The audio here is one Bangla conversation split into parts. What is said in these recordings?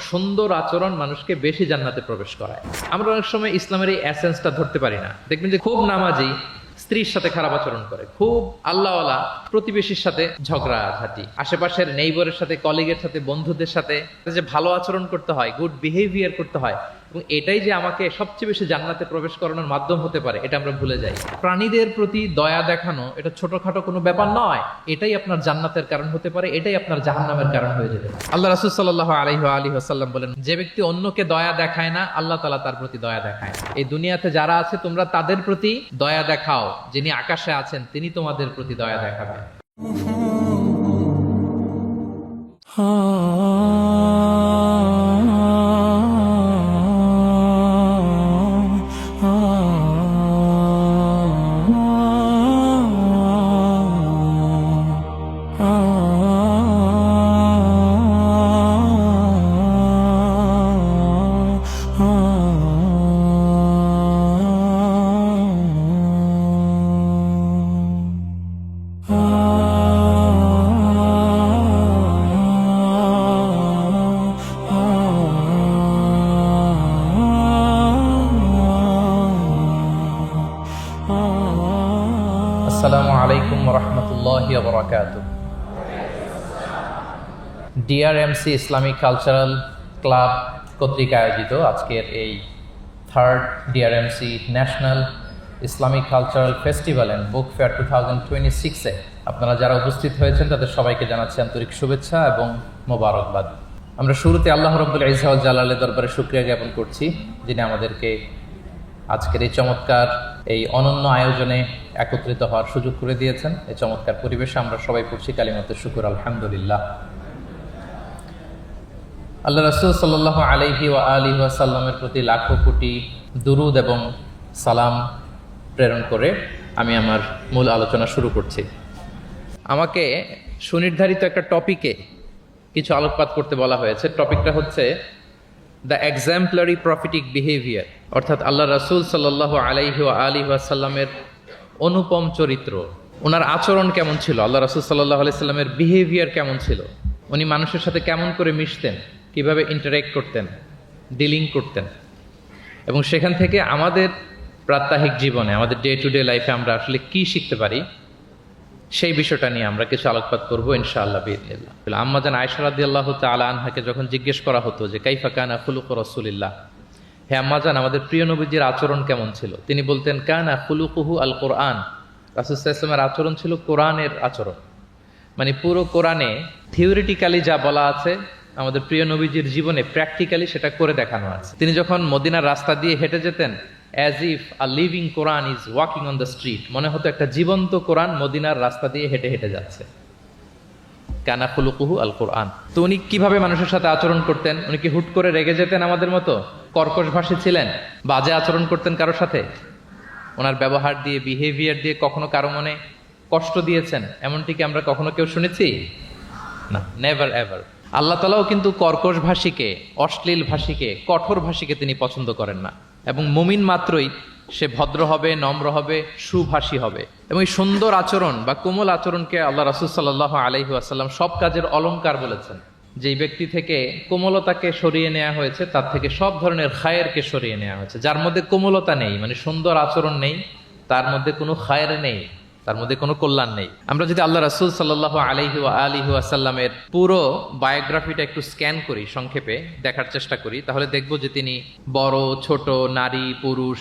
সুন্দর আচরণ মানুষকে বেশি জান্নাতে প্রবেশ করায়। আমরা অনেক সময় ইসলামের এই এসেন্সটা ধরতে পারি না। দেখবেন যে খুব নামাজি স্ত্রীর সাথে খারাপ আচরণ করে, খুব আল্লাহওয়ালা প্রতিবেশীর সাথে ঝগড়াঝাটি, আশেপাশের নেইবরের সাথে, কলিগের সাথে, বন্ধুদের সাথে যে ভালো আচরণ করতে হয়, গুড বিহেভিয়ার করতে হয়, এবং এটাই যে আমাকে সবচেয়ে বেশি জান্নাতে প্রবেশ করানোর মাধ্যম হতে পারে, এটা আমরা ভুলে যাই। প্রাণীদের প্রতি দয়া দেখানো এটা ছোটখাটো কোনো ব্যাপার নয়, এটাই আপনার জান্নাতের কারণ হতে পারে, এটাই আপনার জাহান্নামের কারণ হয়ে যেতে পারে। আল্লাহ রাসূল সাল্লাল্লাহু আলাইহি ওয়া আলিহি ওয়াসাল্লাম বলেন, যে ব্যক্তি অন্যকে দয়া দেখায় না, আল্লাহ তাআলা তার প্রতি দয়া দেখায়। এই দুনিয়াতে যারা আছে তোমরা তাদের প্রতি দয়া দেখাও, যিনি আকাশে আছেন তিনি তোমাদের প্রতি দয়া দেখাবেন। আসসালামু আলাইকুম ওয়া রাহমাতুল্লাহি ওয়া বারাকাতুহু। ডিআরএমসি ইসলামিক কালচারাল ক্লাব কর্তৃক আয়োজিত আজকের এই third DRMC national Islamic cultural festival and book fair 2026-এ আপনারা যারা উপস্থিত হয়েছেন তাদের সবাইকে জানাচ্ছি আন্তরিক শুভেচ্ছা এবং মোবারকবাদ। আমরা শুরুতে আল্লাহ রাব্বুল ইজ্জত ওয়াল জালালের দরবারে শুকরিয়া জ্ঞাপন করছি, যিনি আমাদেরকে আজকের এই চমৎকার এই অনন্য আয়োজনে একত্রিত হওয়ার সুযোগ করে দিয়েছেন। এই চমৎকার পরিবেশে আমরা সবাই পড়ছি কালিমাতে শুকর আলহামদুলিল্লাহ। আল্লাহ রাসূল সাল্লাল্লাহু আলাইহি ওয়া আলিহি ওয়াসাল্লামের প্রতি লাখো কোটি দুরুদ এবং সালাম প্রেরণ করে আমি আমার মূল আলোচনা শুরু করছি। আমাকে সুনির্ধারিত একটা টপিকে কিছু আলোকপাত করতে বলা হয়েছে। টপিকটা হচ্ছে দ্য এক্সাম্পলারি প্রফিটিক বিহেভিয়ার, অর্থাৎ আল্লাহ রাসূল সাল্লাল্লাহু আলাইহি ওয়া আলিহি ওয়াসাল্লামের অনুপম চরিত্র। ওনার আচরণ কেমন ছিল, আল্লাহ রাসূল সাল্লাল্লাহু আলাইহি সাল্লামের বিহেভিয়ার কেমন ছিল, উনি মানুষের সাথে কেমন করে মিশতেন, কিভাবে ইন্টারেক্ট করতেন, ডিলিং করতেন, এবং সেখান থেকে আমাদের প্রাত্যহিক জীবনে, আমাদের ডে টু ডে লাইফে আমরা আসলে কি শিখতে পারি, সেই বিষয়টা নিয়ে আমরা কিছু আলোকপাত করবো ইনশাআল্লাহ বিইذনিল্লাহ। আম্মা জান আয়েশা রাদিয়াল্লাহু তাআলা আনহাকে যখন জিজ্ঞেস করা হতো যে কাইফা কানা খুলুকু রাসূলিল্লাহ, হে আম্মা জান আমাদের প্রিয় নবীজির আচরণ কেমন ছিল, তিনি বলতেন কানা খুলুকুহু আল কোরআন। রাসূল সাল্লাল্লাহু আলাইহি ওয়াসাল্লামের আচরণ ছিল কোরআনের আচরণ, মানে পুরো কোরআনে থিওরিটিক্যালি যা বলা আছে আমাদের প্রিয় নবীজির জীবনে প্র্যাকটিক্যালি সেটা করে দেখানো আছে। তিনি যখন মদিনার রাস্তা দিয়ে হেঁটে যেতেন, as if a living Quran is walking on the street, মনে হতো একটা জীবন্ত কোরআন মদিনার রাস্তা দিয়ে হেঁটে হেঁটে যাচ্ছে। কানা খুলুকুহু আল কোরআন। তো উনি কিভাবে মানুষের সাথে আচরণ করতেন? উনি কি হুট করে রেগে যেতেন আমাদের মতো? কর্কশ ভাষী ছিলেন? বাজে আচরণ করতেন কারোর সাথে? ওনার ব্যবহার দিয়ে, বিহেভিয়ার দিয়ে কখনো কারো মনে কষ্ট দিয়েছেন এমনটি কি আমরা কখনো কেউ শুনেছি? না, নেভার এভার। আল্লাহ তাআলাও কিন্তু কর্কশ ভাষীকে, অশ্লীল ভাষীকে, কঠোর ভাষীকে তিনি পছন্দ করেন না, এবং মুমিন মাত্রই সে ভদ্র হবে, নম্র হবে, সুভাষী হবে। এবং এই সুন্দর আচরণ বা কোমল আচরণকে আল্লাহ রাসূল সাল্লাল্লাহু আলাইহি ওয়াসাল্লাম সব কাজের অলংকার বলেছেন। যেই ব্যক্তি থেকে কোমলতাকে সরিয়ে নেওয়া হয়েছে তার থেকে সব ধরনের খায়েরকে সরিয়ে নেওয়া হয়েছে। যার মধ্যে কোমলতা নেই, মানে সুন্দর আচরণ নেই, তার মধ্যে কোনো খায়ের নেই, তার মধ্যে কোনো কল্যাণ নেই। আমরা যদি আল্লাহ রাসূল সাল্লাল্লাহু আলাইহি ওয়া আলিহি ওয়াসাল্লামের পুরো বায়োগ্রাফিটা একটু স্ক্যান করি, সংক্ষেপে দেখার চেষ্টা করি, তাহলে দেখব যে তিনি বড় ছোট, নারী পুরুষ,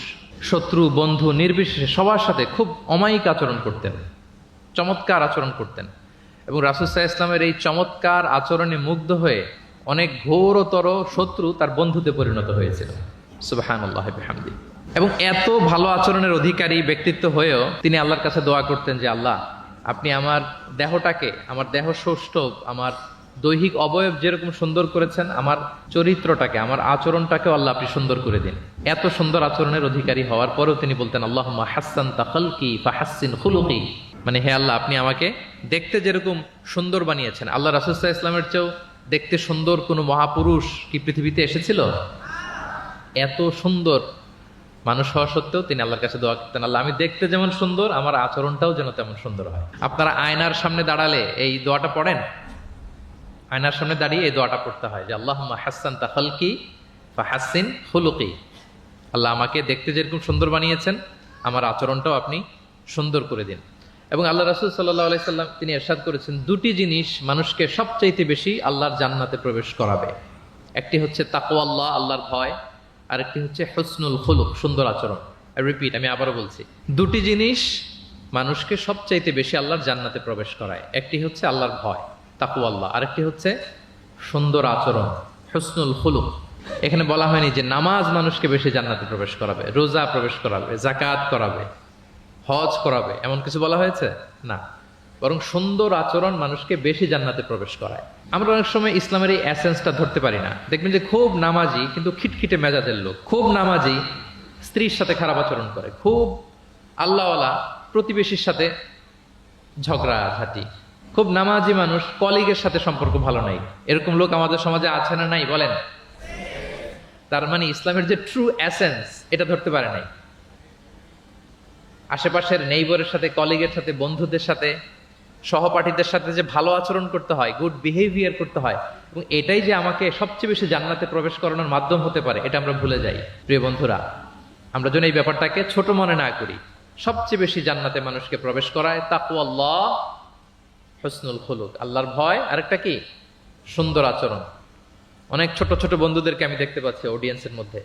শত্রু বন্ধু নির্বিশেষে সবার সাথে খুব অমায়িক আচরণ করতেন, চমৎকার আচরণ করতেন। এবং রাসূল সাল্লাল্লাহু আলাইহি ওয়াসাল্লামের এই চমৎকার আচরণে মুগ্ধ হয়ে অনেক ঘোরতর শত্রু তার বন্ধুতে পরিণত হয়েছিল। সুবহানাল্লাহি ওয়া বিহামদিহি। এবং এত ভালো আচরণের অধিকারী ব্যক্তিত্ব হয়েও তিনি আল্লাহর কাছে দোয়া করতেন যে আল্লাহ, আপনি আমার দেহটাকে, আমার দেহ সৌষ্ঠব, আমার দৈহিক অবয়ব যেরকম সুন্দর করেছেন, আমার চরিত্রটাকে, আমার আচরণটাকেও আল্লাহ আপনি সুন্দর করে দিন। এত সুন্দর আচরণের অধিকারী হওয়ার পরেও তিনি বলতেন আল্লাহুম্মা হাসসানতা খালকি ফাহাসসিন খুলুকি, মানে হে আল্লাহ, আপনি আমাকে দেখতে যেরকম সুন্দর বানিয়েছেন। আল্লাহ রাসূল সাল্লাল্লাহু আলাইহি ওয়াসাল্লামের চেয়েও দেখতে সুন্দর কোনো মহাপুরুষ কি পৃথিবীতে এসেছিল? এত সুন্দর মানুষ হওয়া সত্ত্বেও তিনি আল্লাহর কাছে দোয়া করতেন, আল্লাহ আমি দেখতে যেমন সুন্দর, আমার আচরণটাও যেন তেমন সুন্দর হয়। আপনারা আয়নার সামনে দাঁড়ালে এই দোয়াটা পড়েন? আয়নার সামনে দাঁড়িয়ে এই দোয়াটা পড়তে হয় যে আল্লাহুম্মা হাসসানতা খালকি ফাহাসসিন খুলুকি। আল্লাহ আমাকে দেখতে যেরকম সুন্দর বানিয়েছেন, আমার আচরণটাও আপনি সুন্দর করে দিন। এবং আল্লাহ রাসূল সাল্লাল্লাহু আলাইহি সাল্লাম তিনি ইরশাদ করেছেন, দুটি জিনিস মানুষকে সবচাইতে বেশি আল্লাহর জান্নাতে প্রবেশ করাবে। একটি হচ্ছে তাকওয়াল্লাহ, আল্লাহর ভয়, আর একটি হচ্ছে হুসনুল খুলুক, সুন্দর আচরণ। রিপিট, আমি আবারও বলছি, দুটি জিনিস মানুষকে সবচাইতে বেশি আল্লাহর জান্নাতে প্রবেশ করায়। একটি হচ্ছে আল্লাহর ভয়, তাকওয়াল্লাহ, আরেকটি হচ্ছে সুন্দর আচরণ, হুসনুল খুলুক। এখানে বলা হয়নি যে নামাজ মানুষকে বেশি জান্নাতে প্রবেশ করাবে, রোজা প্রবেশ করাবে, যাকাত করাবে, হজ করাবে, এমন কিছু বলা হয়েছে না। বরং সুন্দর আচরণ মানুষকে বেশি জান্নাতে প্রবেশ করায়। আমরা অনেক সময় ইসলামের এই এসেন্সটা ধরতে পারি না। দেখবেন যে খুব নামাজি কিন্তু খিটখিটে মেজাজের লোক, খুব নামাজি স্ত্রীর সাথে খারাপ আচরণ করে, খুব আল্লাহওয়ালা প্রতিবেশীর সাথে ঝগড়াঝাটি, খুব নামাজি মানুষ কলিগের সাথে সম্পর্ক ভালো নাই। এরকম লোক আমাদের সমাজে আছে না নাই বলেন? তার মানে ইসলামের যে ট্রু এসেন্স এটা ধরতে পারে নাই। আশেপাশের নেইবরের সাথে, কলিগের সাথে, বন্ধুদের সাথে, সহপাঠীদের সাথে যে ভালো আচরণ করতে হয়, গুড বিহেভিয়ার করতে হয়, এবং এটাই যে আমাকে সবচেয়ে বেশি জান্নাতে প্রবেশ করানোর মাধ্যম হতে পারে, এটা আমরা ভুলে যাই। প্রিয় বন্ধুরা, আমরা যেন এই ব্যাপারটাকে ছোট মনে না করি। সবচেয়ে বেশি জান্নাতে মানুষকে প্রবেশ করায় তাকওয়াল্লাহ, হুসনুল খুলুক, আল্লাহর ভয়, আরেকটা কি? সুন্দর আচরণ। অনেক ছোট ছোট বন্ধুদেরকে আমি দেখতে পাচ্ছি অডিয়েন্সের মধ্যে।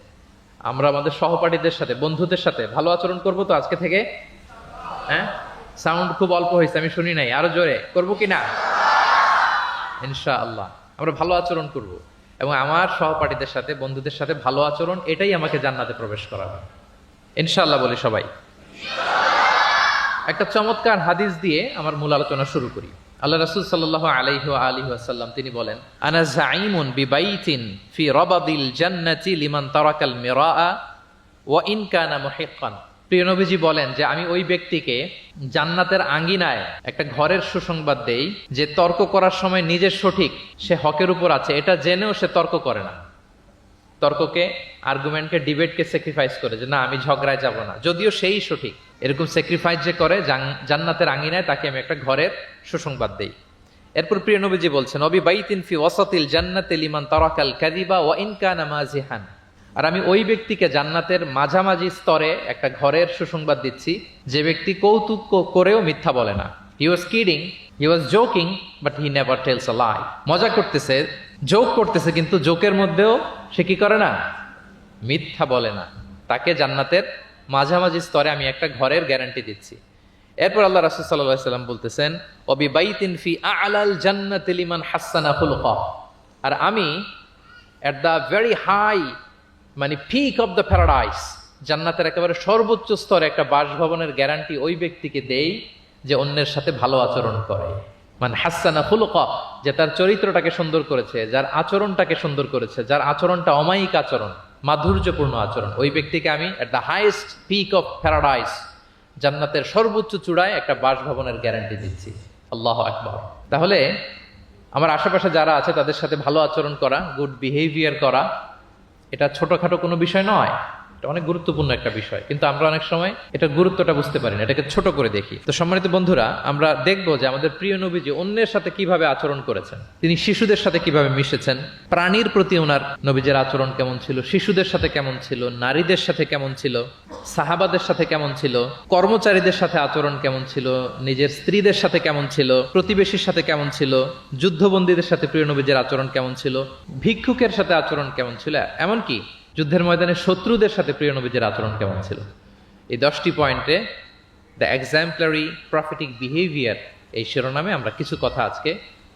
আমরা আমাদের সহপাঠীদের সাথে, বন্ধুদের সাথে ভালো আচরণ করবো তো আজকে থেকে? হ্যাঁ, সাউন্ড খুব অল্প হয়েছে, আমি শুনি নাই, আরো জোরে করবো কিনা? ইনশাআল্লাহ আমরা ভালো আচরণ করব, এবং আমার সহপাঠীদের সাথে, বন্ধুদের সাথে ভালো আচরণ, এটাই আমাকে জান্নাতে প্রবেশ করাবে ইনশাআল্লাহ। বলি সবাই। একটা চমৎকার হাদিস দিয়ে আমার মূল আলোচনা শুরু করি। আল্লাহ রাসূল সাল্লাল্লাহু আলাইহি ওয়া আলিহি ওয়াসাল্লাম তিনি বলেন, আনা যাঈমুন বিবাইতিন ফি রাবাদিল জান্নাতি লিমান তারাকাল মিরাআ ওয়া ইন কানা মুহিক্কান। প্রিয় নবীজি বলেন যে আমি ওই ব্যক্তিকে জান্নাতের আঙ্গিনায় একটা ঘরের সুসংবাদ দেই যে তর্ক করার সময় নিজের সঠিক, সে হকের উপর আছে, এটা জেনেও সে তর্ক করে না। তর্ককে, আর্গুমেন্টকে, ডিবেটকে স্যাক্রিফাইস করে যে না আমি ঝগড়ায় যাব না, যদিও সেই সঠিক। এরকম স্যাক্রিফাইস যে করে জান্নাতের আঙ্গিনায়, তাকে আমি একটা ঘরের সুসংবাদ দেই। এরপর প্রিয় নবীজি বলছেন, অবি বাইতিন ফি ওয়াসাতিল জান্নাতি লিমান তারাকাল কাযিবা ওয়া ইন কানা মাজিহান। আর আমি ওই ব্যক্তিকে জান্নাতের মাঝামাঝি স্তরে একটা ঘরের সুসংবাদ দিচ্ছি যে ব্যক্তি কৌতুক করেও মিথ্যা বলে না। He was kidding, he was joking, but he never tells a lie. মজা করতেছে, জোক করতেছে, কিন্তু জোকের মধ্যেও সে কি করে না? মিথ্যা বলে না। তাকে জান্নাতের মাঝামাঝি স্তরে আমি একটা ঘরের গ্যারান্টি দিচ্ছি। এরপর আল্লাহ রাসূল সাল্লাল্লাহু আলাইহি ওয়াসাল্লাম বলতেছেন, ওয়াবি বাইতিন ফি আ'লাল জান্নাতি লিমান হাসানা খুলুকা। আর আমি এট দ্য ভেরি হাই, মানে পিক অফ দ্য প্যারাডাইস, জান্নাতের একেবারে সর্বোচ্চ স্তরে একটা বাসভবনের গ্যারান্টি ওই ব্যক্তিকে দেই যে অন্যের সাথে ভালো আচরণ করে। মানে হাসানা খুলুকা, যে তার চরিত্রটাকে সুন্দর করেছে, যার আচরণটাকে সুন্দর করেছে, যার আচরণটা অমায়িক আচরণ, মাধুর্যপূর্ণ আচরণ, ওই ব্যক্তিকে আমি at the highest peak of paradise, জান্নাতের সর্বোচ্চ চূড়ায় একটা বাসভবনের গ্যারান্টি দিচ্ছি। আল্লাহু আকবার। তাহলে আমার আশেপাশে যারা আছে তাদের সাথে ভালো আচরণ করা, গুড বিহেভিয়ার করা, এটা ছোটখাটো কোনো বিষয় নয়, এটা অনেক গুরুত্বপূর্ণ একটা বিষয়। কিন্তু আমরা অনেক সময় এটার গুরুত্বটা বুঝতে পারি না, এটাকে ছোট করে দেখি। তো সম্মানিত বন্ধুরা, আমরা দেখবো যে আমাদের প্রিয় নবীজি অন্যের সাথে কিভাবে আচরণ করেছেন। তিনি শিশুদের সাথে কিভাবে মিশেছেন, প্রাণীর প্রতি ওনার নবীজের আচরণ কেমন ছিল, শিশুদের সাথে কেমন ছিল, নারীদের সাথে কেমন ছিল, সাহাবাদের সাথে কেমন ছিল, কর্মচারীদের সাথে আচরণ কেমন ছিল, নিজের স্ত্রীদের সাথে কেমন ছিল, প্রতিবেশীর সাথে কেমন ছিল, যুদ্ধবন্দীদের সাথে প্রিয় নবীজের আচরণ কেমন ছিল, ভিক্ষুকের সাথে আচরণ কেমন ছিল, এমনকি যুদ্ধের ময়দানে শত্রুদের সাথে প্রিয় নবীজের আচরণ কেমন ছিল। এই 10টি পয়েন্টে দ্য এক্সাম্পলারি প্রফেটিক বিহেভিয়ার এই শিরোনামে আমরা কিছু কথা আজকে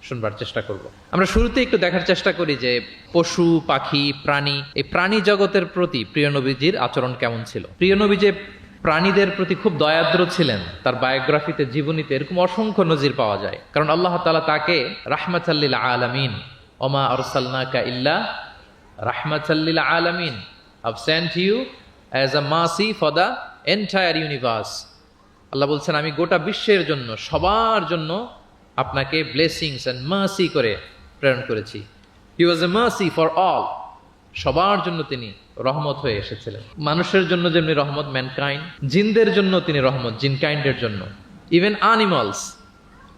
শুনবার চেষ্টা করব। আমরা শুরুতে একটু দেখার চেষ্টা করি যে পশু, পাখি, প্রাণী, এই প্রাণী জগতের প্রতি প্রিয় নবীজির আচরণ কেমন ছিল। প্রিয় নবী যে প্রাণীদের প্রতি খুব দয়াদ্র ছিলেন, তার বায়োগ্রাফিতে, জীবনীতে এরকম অসংখ্য নজির পাওয়া যায়। কারণ আল্লাহ তাআলা তাকে রাহমাতাল লিল আলামিন, ওমা আরসালনাকা ইল্লা রাহমাতাল লিল আলামিন, I've sent you as a mercy for the entire universe. আল্লাহ বলছেন আমি গোটা বিশ্বের জন্য, সবার জন্য আপনাকে ব্লেসিংস এন্ড মার্সি করে প্রেরণ করেছি। He was a mercy for all. সবার জন্য তিনি রহমত হয়ে এসেছিলেন। মানুষের জন্য যেমনি রহমত, ম্যানকাইন্ড, জিনদের জন্য তিনি রহমত, জিনকাইন্ডের জন্য, ইভেন অ্যানিমালস,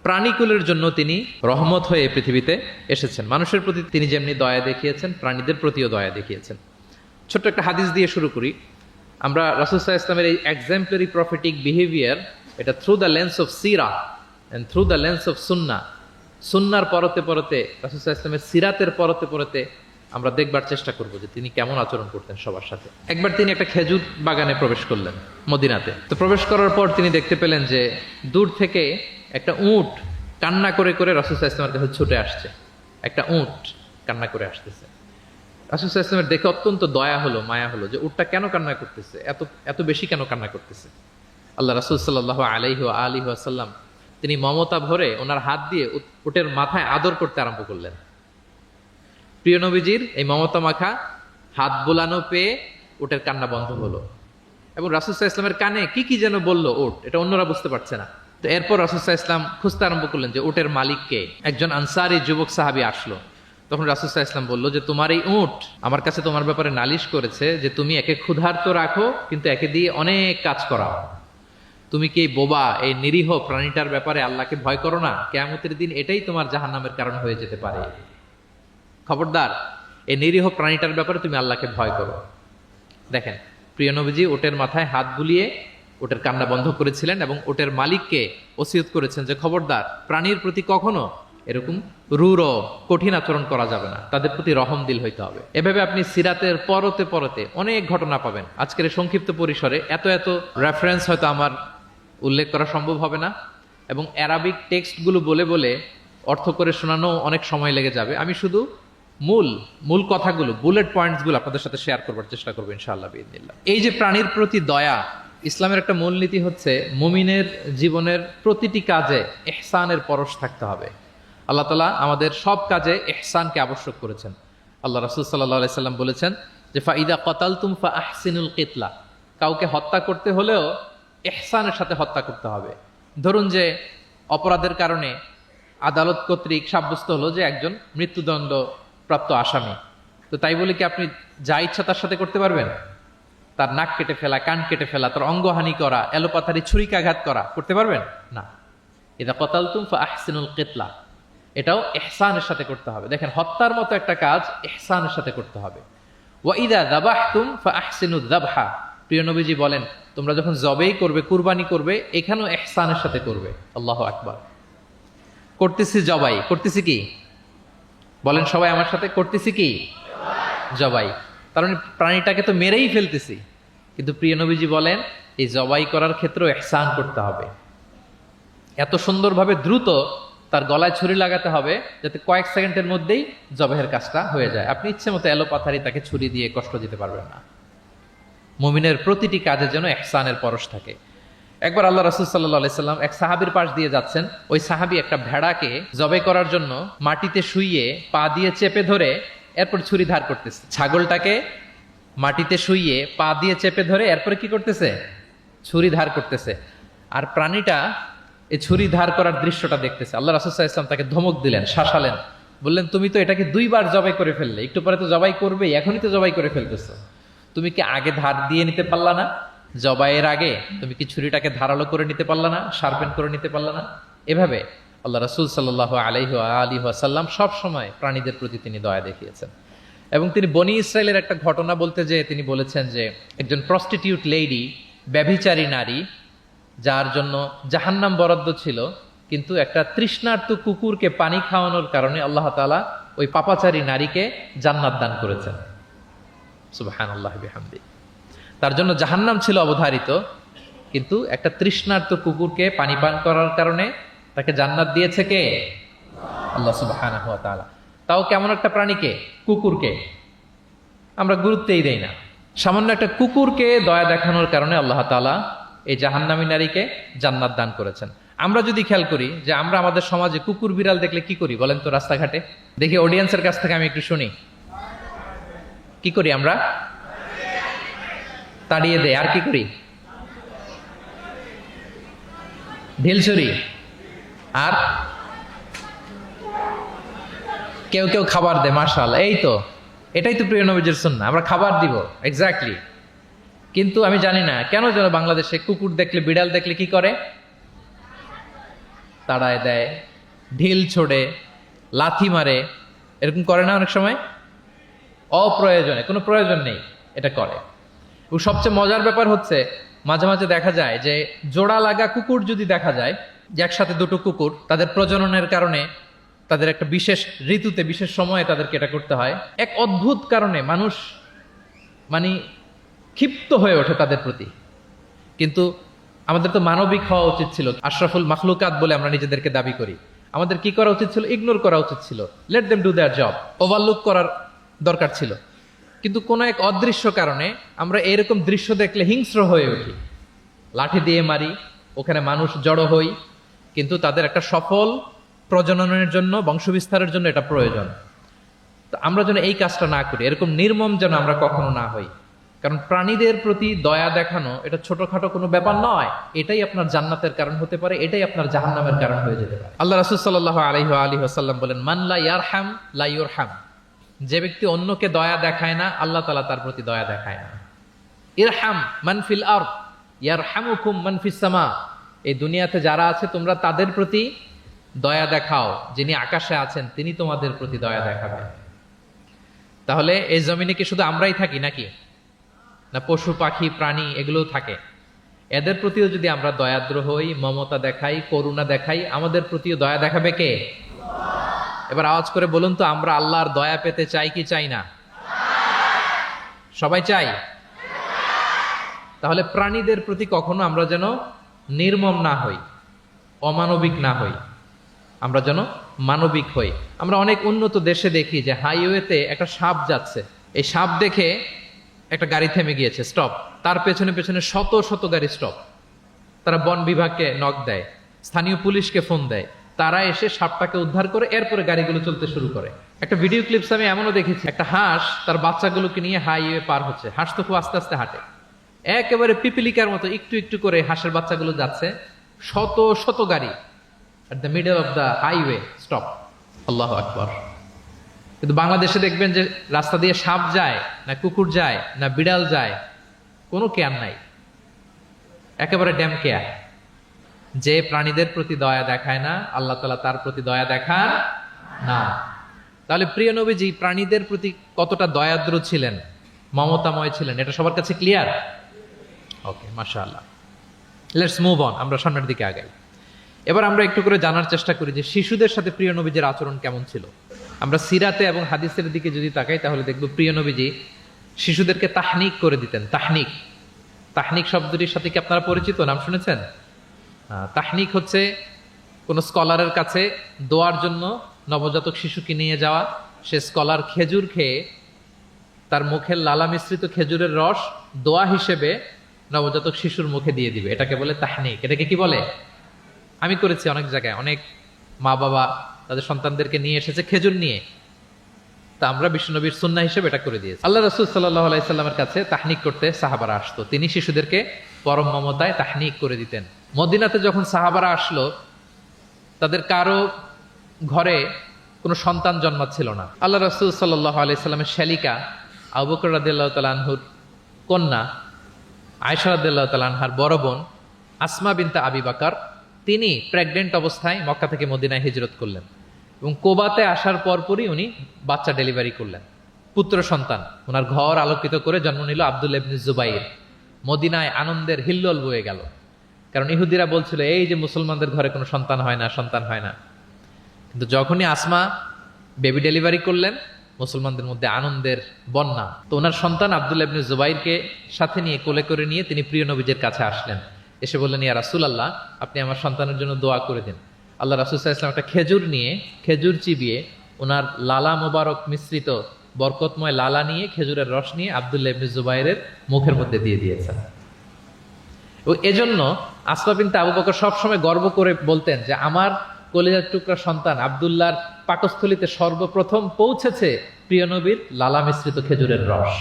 প্রাণীকুলের জন্য তিনি রহমত হয়ে এই পৃথিবীতে এসেছেন। মানুষের প্রতি তিনি যেমনি দয়া দেখিয়েছেন, প্রাণীদের প্রতিও দয়া দেখিয়েছেন। ছোট্ট একটা হাদিস দিয়ে শুরু করি। আমরা রাসূল সাল্লাল্লাহু আলাইহি ওয়াসাল্লামের এই এক্সাম্পলারি প্রফেটিক বিহেভিয়ার, এটা through the lens of Sira and through the lens of সুন্নাহ, সুন্নার পরতে পরতে, রাসূল সাল্লাল্লাহু আলাইহি ওয়াসাল্লামের সিরাতের পরতে পরতে আমরা দেখবার চেষ্টা করব যে তিনি কেমন আচরণ করতেন সবার সাথে। একবার তিনি একটা খেজুর বাগানে প্রবেশ করলেন মদিনাতে। তো প্রবেশ করার পর তিনি দেখতে পেলেন যে দূর থেকে একটা উট কান্না করে করে রাসূল সাল্লাল্লাহু আলাইহি ওয়াসাল্লামের কাছে ছুটে আসছে। একটা উট কান্না করে আসতেছে। রাসূল সাল্লাল্লাহু আলাইহি ওয়াসাল্লামের দেখে অত্যন্ত দয়া হলো, মায়া হলো যে উটটা কেন কান্না করতেছে, এত এত বেশি কেন কান্না করতেছে। আল্লাহ রাসূল সাল্লাল্লাহু আলাইহি ওয়াসাল্লাম তিনি মমতা ভরে ওনার হাত দিয়ে উটের মাথায় আদর করতে আরম্ভ করলেন। প্রিয় নবীজির এই মমতা মাখা হাত বোলানো পেয়ে উটের কান্না বন্ধ হলো এবং রাসূল সাল্লাল্লাহু আলাইহি ওয়াসাল্লামের কানে কি কি যেন বললো উট, এটা অন্যরা বুঝতে পারছে না। তো এরপর রাসূল সাল্লাল্লাহু আলাইহি ওয়াসাল্লাম খুঁজতে আরম্ভ করলেন যে উটের মালিককে। একজন আনসারী যুবক সাহাবী আসলো। তখন রাসূল সাল্লাল্লাহু আলাইহি ওয়াসাল্লাম বললো যে তোমার এই উট আমার কাছে তোমার ব্যাপারে নালিশ করেছে যে তুমি একে ক্ষুধার্ত রাখো কিন্তু একে দিয়ে অনেক কাজ করাও। তুমি কি এই বোবা, এই নিরীহ প্রাণীটার ব্যাপারে আল্লাহকে ভয় করো না? কিয়ামতের দিন এটাই তোমার জাহান্নামের কারণ হয়ে যেতে পারে। খবরদার, এই নিরীহ প্রাণীটার ব্যাপারে তুমি আল্লাহকে ভয় করো। দেখেন, প্রিয় নবীজি ওটের মাথায় হাত বুলিয়ে ওটের কান্না বন্ধ করেছিলেন এবং ওটের মালিককে ওসিয়ত করেছেন যে খবরদার, প্রাণীর প্রতি কখনো এরকম রূঢ় কঠিন আচরণ করা যাবে না, তাদের প্রতি রহম দিল হইতে হবে। এভাবে আপনি সিরাতের পরতে পরতে অনেক ঘটনা পাবেন। আজকের এই সংক্ষিপ্ত পরিসরে এত এত রেফারেন্স হয়তো আমার উল্লেখ করা সম্ভব হবে না এবং অ্যারাবিক টেক্সটগুলো বলে বলে অর্থ করে শোনানো অনেক সময় লেগে যাবে। আমি শুধু মূল কথাগুলো, বুলেট পয়েন্টসগুলো আপনাদের সাথে শেয়ার করবার চেষ্টা করবো ইনশাআল্লাহ বিইذনিল্লাহ। এই যে প্রাণীর প্রতি দয়া, ইসলামের একটা মূলনীতি হচ্ছে মুমিনের জীবনের প্রতিটি কাজে ইহসানের পরশ থাকতে হবে। আল্লাহ তাআলা আমাদের সব কাজে ইহসানকে আবশ্যক করেছেন। আল্লাহ রাসূল সাল্লাল্লাহু আলাইহি সাল্লাম বলেছেন যে ফাইদা কাতালতুম ফাআহসিনুল কিতলা, কাউকে হত্যা করতে হলেও ইহসানের সাথে হত্যা করতে হবে। ধরুন যে অপরাধের কারণে আদালত কর্তৃক সাব্যস্ত হলো যে একজন মৃত্যুদণ্ড প্রাপ্ত আসামি, তো তাই বলে কি আপনি যা ইচ্ছা তার সাথে করতে পারবেন? তার নাক কেটে ফেলা, কান কেটে ফেলা, তার অঙ্গহানি করা, এলোপাথারি ছুরিকাঘাত করা করতে পারবেন না। ইদা কাতালতুম ফাআহসিনুল কিতলা, এটাও ইহসানের সাথে করতে হবে। দেখেন, হত্যার মতো একটা কাজ ইহসানের সাথে করতে হবে। ওয়া ইদা যাবাহতুম ফাআহসিনুয যাবহা, প্রিয় নবীজি বলেন তোমরা যখন জবেই করবে, কুরবানি করবে, এখানেও ইহসানের সাথে করবে। আল্লাহু আকবার। করতেছি জবাই, করতেছি কি বলেন সবাই আমার সাথে, করতেছি কি জবাই। তার মানে প্রাণীটাকে তো মেরেই ফেলতেছি, কিন্তু প্রিয় নবীজি বলেন এই জবাই করার ক্ষেত্রেও ইহসান করতে হবে। এত সুন্দরভাবে দ্রুত তার গলায় ছুরি লাগাতে হবে যাতে কয়েক সেকেন্ডের মধ্যেই জবাইয়ের কাজটা হয়ে যায়। আপনি ইচ্ছে মতো এলোপাথারি তাকে ছুরি দিয়ে কষ্ট দিতে পারবেন না। মুমিনের প্রতিটি কাজের জন্য ইহসানের পরশ থাকে। একবার আল্লাহ রাসূল সাল্লাল্লাহু আলাইহি সাল্লাম এক সাহাবীর পাশ দিয়ে যাচ্ছেন। ওই সাহাবী একটা ভেড়াকে জবাই করার জন্য মাটিতে শুইয়ে পা দিয়ে চেপে ধরে এরপর ছুরি ধার করতেছে। ছাগলটাকে মাটিতে শুইয়ে পা দিয়ে চেপে ধরে এরপরে কি করতেছে? ছুরি ধার করতেছে। আর প্রাণীটা এই ছুরি ধার করার দৃশ্যটা দেখতেছে। আল্লাহ রাসূল সাল্লাল্লাহু আলাইহি ওয়াসাল্লাম তাকে ধমক দিলেন, শাসালেন, বললেন তুমি তো এটাকে 2 বার জবাই করে ফেললে, একটু পরে তো জবাই করবেই, এখনই তো জবাই করে ফেলতেছো। তুমি কি আগে ধার দিয়ে নিতে পারলা না? জবাইয়ের আগে তুমি কি ছুরিটাকে ধারালো করে নিতে পারলা না? শার্পেন করে নিতে পারলা না? এভাবে আল্লাহ রাসূল সাল্লাল্লাহু আলাইহি ওয়াসাল্লাম সব সময় প্রাণীদের প্রতি তিনি দয়া দেখিয়েছেন। এবং তিনি বনি ইসরায়েলের একটা ঘটনা বলতে যেয়ে তিনি বলেছেন যে একজন প্রস্টিটিউট লেডি, ব্যভিচারী নারী, যার জন্য জাহান্নাম বরাদ্দ ছিল, কিন্তু একটা তৃষ্ণার্ত কুকুরকে পানি খাওয়ানোর কারণে আল্লাহ তাআলা ওই পাপাচারী নারীকে জান্নাত দান করেছেন। সুবহানাল্লাহ বিহামদি। তার জন্য জাহান্নাম ছিল অবধারিত, কিন্তু একটা তৃষ্ণার্ত কুকুরকে পানি পান করার কারণে তাকে জান্নাত দিয়েছে কে? আল্লাহ সুবহানাহু ওয়া তাআলা। তাও কেমন একটা প্রাণীকে? কুকুরকে। আমরা গুরুত্বই দেই না। সামান্য একটা কুকুরকে দয়া দেখানোর কারণে আল্লাহ তাআলা এই জাহান্নামী নারীকে জান্নাত দান করেছেন। আমরা যদি খেয়াল করি যে আমরা আমাদের সমাজে কুকুর বিড়াল দেখলে কি করি বলেন তো? রাস্তাঘাটে দেখি, অডিয়েন্সের কাছ থেকে আমি একটু শুনি, কি করি আমরা? তাড়িয়ে দেয়। আর কি করি? ঢিল ছুরি। আর কেউ কেউ খাবার দেয়। মাশাআল্লাহ, এই তো, এটাই তো প্রিয় নবীজির সুন্নাহ, আমরা খাবার দিব। এক্স্যাক্টলি। কিন্তু আমি জানি না কেন যেন বাংলাদেশে কুকুর দেখলে, বিড়াল দেখলে কি করে? তাড়ায় দেয়, ঢিল ছোড়ে, লাথি মারে, এরকম করে না অনেক সময়? অপ্রয়োজনে, কোনো প্রয়োজন নেই এটা করে। এবং সবচেয়ে মজার ব্যাপার হচ্ছে মাঝে মাঝে দেখা যায় যে জোড়া লাগা কুকুর যদি দেখা যায়, যে একসাথে দুটো কুকুর তাদের প্রজননের কারণে তাদের একটা বিশেষ ঋতুতে বিশেষ সময়ে তাদেরকে এটা করতে হয়, এক অদ্ভুত কারণে মানুষ মানে ক্ষিপ্ত হয়ে ওঠে তাদের প্রতি। কিন্তু আমাদের তো মানবিক হওয়া উচিত ছিল, আশরাফুল মাখলুকাত বলে আমরা নিজেদেরকে দাবি করি। আমাদের কি করা উচিত ছিল? ইগনোর করা উচিত ছিল, let them do there job, overlook করার দরকার ছিল। কিন্তু কোনো এক অদৃশ্য কারণে আমরা এরকম দৃশ্য দেখলে হিংস্র হয়ে উঠি, লাঠি দিয়ে মারি, ওখানে মানুষ জড়ো হই। কিন্তু তাদের একটা সফল প্রজননের জন্য, বংশবিস্তারের জন্য এটা প্রয়োজন। তো আমরা যেন এই কাজটা না করি, এরকম নির্মম যেন আমরা কখনো না হই। কারণ প্রাণীদের প্রতি দয়া দেখানো এটা ছোটখাটো কোনো ব্যাপার নয়, এটাই আপনার জান্নাতের কারণ হতে পারে, এটাই আপনার জাহান্নামের কারণ হয়ে যেতে পারে। আল্লাহ রাসূল সাল্লাল্লাহু আলাইহি ওয়াসাল্লাম বলেন, মান লা ইয়ারহাম লা ইউরহাম। যে ব্যক্তি অন্যকে দয়া দেখায় না, আল্লাহ তাআলা তার প্রতি দয়া দেখায় না। ইরহাম মান ফিল আরদ ইয়ারহামুকুম মান ফিস সামা। এই দুনিয়াতে যারা আছে তোমরা তাদের প্রতি দয়া দেখাও, যিনি আকাশে আছেন তিনি তোমাদের প্রতি দয়া দেখাবেন। তাহলে এই জমিনে কি শুধু আমরাই থাকি নাকি? না পশু পাখি প্রাণী এগুলোও থাকে? এদের প্রতিও যদি আমরা দয়াদ্র হই, মমতা দেখাই, করুণা দেখাই, আমাদের প্রতিও দয়া দেখাবে কে? এবার আওয়াজ করে বলুন তো, আমরা আল্লাহর দয়া পেতে চাই কি চাই না? সবাই চাই। তাহলে প্রাণীদের প্রতি কখনো আমরা যেন নির্মম না হই, অমানবিক না হই, আমরা যেন মানবিক হই। আমরা অনেক উন্নত দেশে দেখি যে হাইওয়েতে একটা সাপ যাচ্ছে, এই সাপ দেখে একটা গাড়ি থেমে গিয়েছে, স্টপ। তার পেছনে পেছনে শত শত গাড়ি স্টপ। তারা বন বিভাগকে নক দেয়, স্থানীয় পুলিশকে ফোন দেয়, তারা এসে সাপটাকে উদ্ধার করে এরপরে গাড়িগুলো চলতে শুরু করে। একটা ভিডিও ক্লিপস আমি এমনও দেখেছি, একটা হাঁস তার বাচ্চাগুলোকে নিয়ে হাইওয়ে পার হচ্ছে। হাঁস তো খুব আস্তে আস্তে হাঁটে, একেবারে পিপিলিকার মতো একটু একটু করে হাঁসের বাচ্চাগুলো যাচ্ছে, শত শত গাড়ি at the middle of the highway stop. আল্লাহু আকবার। কিন্তু বাংলাদেশে দেখবেন যে রাস্তা দিয়ে সাপ যায় না, কুকুর যায় না, বিড়াল যায়, কোনো কেয়ার নাই, একেবারে ড্যাম কেয়ার। যে প্রাণীদের প্রতি দয়া দেখায় না, আল্লাহ তাআলা তার প্রতি দয়া দেখান না। তাহলে প্রিয় নবীজি প্রাণীদের প্রতি কতটা দয়াদ্র ছিলেন, মমতাময় ছিলেন, এটা সবার কাছে ক্লিয়ার? ওকে, মাশাআল্লাহ। লেটস মুভ অন, আমরা সামনের দিকে আগাই। এবার আমরা একটু করে জানার চেষ্টা করি যে শিশুদের সাথে প্রিয় নবীজির আচরণ কেমন ছিল। আমরা সিরাতে এবং হাদিসের দিকে যদি তাকাই তাহলে দেখব প্রিয় নবীজি শিশুদেরকে তাহনিক করে দিতেন। তাহনিক, তাহনিক শব্দটির সাথে কি আপনারা পরিচিত? নাম শুনেছেন? তাহনিক হচ্ছে কোন স্কলারের কাছে দোয়ার জন্য নবজাতক শিশুকে নিয়ে যাওয়া। সে স্কলার খেজুর খেয়ে তার মুখের লালা মিশ্রিত খেজুরের রস দোয়া হিসেবে নবজাতক শিশুর মুখে দিয়ে দিবে, এটাকে বলে তাহনিক। এটাকে কি বলে? আমি করেছি অনেক জায়গায়, অনেক মা বাবা তাদের সন্তানদেরকে নিয়ে এসেছে খেজুর নিয়ে, তা আমরা বিশ্বনবীর সুন্নাহ হিসেবে এটা করে দিয়েছি। আল্লাহ রাসূল সাল্লাল্লাহু আলাইহি সাল্লামের কাছে তাহনিক করতে সাহাবারা আসতো, তিনি শিশুদেরকে পরম মমতায় তাহনিক করে দিতেন। মদিনাতে যখন সাহাবারা আসলো, তাদের কারো ঘরে কোনো সন্তান জন্মাচ্ছিল না। আল্লাহ রাসূল সাল্লাল্লাহু আলাইহি সাল্লামের শ্যালিকা আবু বকর রাদিয়াল্লাহু তাআলা আনহুর কন্যা আয়েশা রাদিয়াল্লাহু তাআলা আনহার বড় বোন আসমা বিনতে আবি বকর, তিনি প্রেগনেন্ট অবস্থায় মক্কা থেকে মদিনায় হিজরত করলেন এবং কোবাতে আসার পরপরই উনি বাচ্চা ডেলিভারি করলেন, পুত্র সন্তান। ওনার ঘর আলোকিত করে জন্ম নিল আব্দুল্লাহ ইবনে জুবাইর। মদিনায় আনন্দের হিল্লোল বয়ে গেল, কারণ ইহুদিরা বলছিল এই যে মুসলমানদের ঘরে কোনো সন্তান হয় না, সন্তান হয় না। কিন্তু যখনই আসমা বেবি ডেলিভারি করলেন, মুসলমানদের মধ্যে আনন্দের বন্যা। তো ওনার সন্তান আব্দুল্লাহ ইবনে জুবাইরকে সাথে নিয়ে কোলে করে নিয়ে তিনি প্রিয় নবীজের কাছে আসলেন। এসে বললেন, ইয়া রাসূলুল্লাহ, আপনি আমার সন্তানের জন্য দোয়া করে দিন। আল্লাহ রাসূল সাল্লাল্লাহু আলাইহি ওয়াসাল্লাম একটা খেজুর নিয়ে, খেজুর চিবিয়ে ওনার লালা মোবারক মিশ্রিত বরকতময় লালা নিয়ে, খেজুরের রস নিয়ে আব্দুল্লাহ ইবনে জুবাইরের মুখের মধ্যে দিয়ে দিয়েছেন। ও এজন্য আসমা বিনতে আবু বকর সবসময় গর্ব করে বলতেন যে আমার কলিজার টুকরা সন্তান আব্দুল্লাহর পাকস্থলীতে সর্বপ্রথম পৌঁছেছে প্রিয় নবীর লালা মিশ্রিত খেজুরের রস।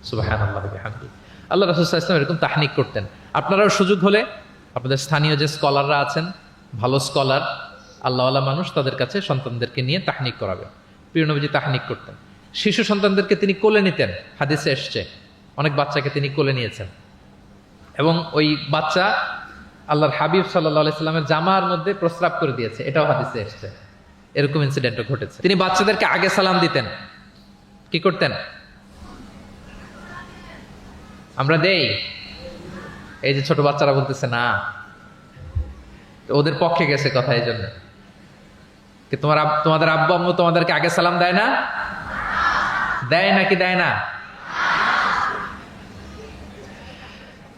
সুবহানাল্লাহ ওয়া বিহামদিহি। আল্লাহ রাসূল সাল্লাল্লাহু আলাইহি ওয়াসাল্লাম এরকম তাহনিক করতেন। আপনারাও সুযোগ হলে আপনাদের স্থানীয় যে স্কলাররা আছেন, ভালো স্কলার, আল্লাহওয়ালা মানুষ, তাদের কাছে সন্তানদেরকে নিয়ে তাহনিক করাবেন। প্রিয় নবীজি তাহনিক করতেন। শিশু সন্তানদেরকে তিনি কোলে নিতেন, হাদিসে এসছে অনেক বাচ্চাকে তিনি কোলে নিয়েছেন এবং ওই বাচ্চা আল্লাহর হাবিব সাল্লাল্লাহু আলাইহি সাল্লামের জামার মধ্যে প্রস্রাব করে দিয়েছে, এটাও হাদিসে এসেছে। এরকম ইনসিডেন্টও ঘটেছে। তিনি বাচ্চাদেরকে আগে সালাম দিতেন। কি করতেন? আমরা দেই, এই যে ছোট বাচ্চারা বলতেছে না, ওদের পক্ষে গেছে কথা, এই জন্য কি তোমাদের আব্বু আম্মু তোমাদেরকে আগে সালাম দেয় না? দেয় নাকি দেয় না?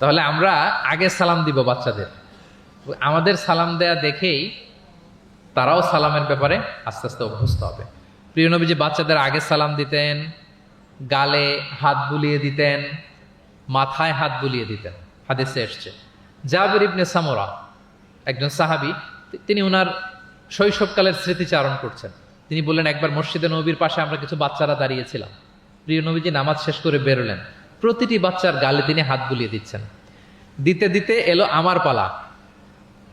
তাহলে আমরা আগে সালাম দিব বাচ্চাদের। আমাদের সালাম দেয়া দেখেই তারাও সালামের ব্যাপারে আস্তে আস্তে অভ্যস্ত হবে। প্রিয় নবীজি বাচ্চাদের আগে সালাম দিতেন, গালে হাত বুলিয়ে দিতেন, মাথায় হাত বুলিয়ে দিতেন। হাদিসে এসছে জাবির ইবনে সামুরা একজন সাহাবী, তিনি ওনার শৈশবকালের স্মৃতিচারণ করছেন। তিনি বললেন, একবার মসজিদে নবীর পাশে আমরা কিছু বাচ্চারা দাঁড়িয়েছিলাম। প্রিয় নবীজি নামাজ শেষ করে বেরোলেন, প্রতিটি বাচ্চার গালে তিনি হাত বুলিয়ে দিচ্ছেন। দিতে দিতে এলো আমার পালা।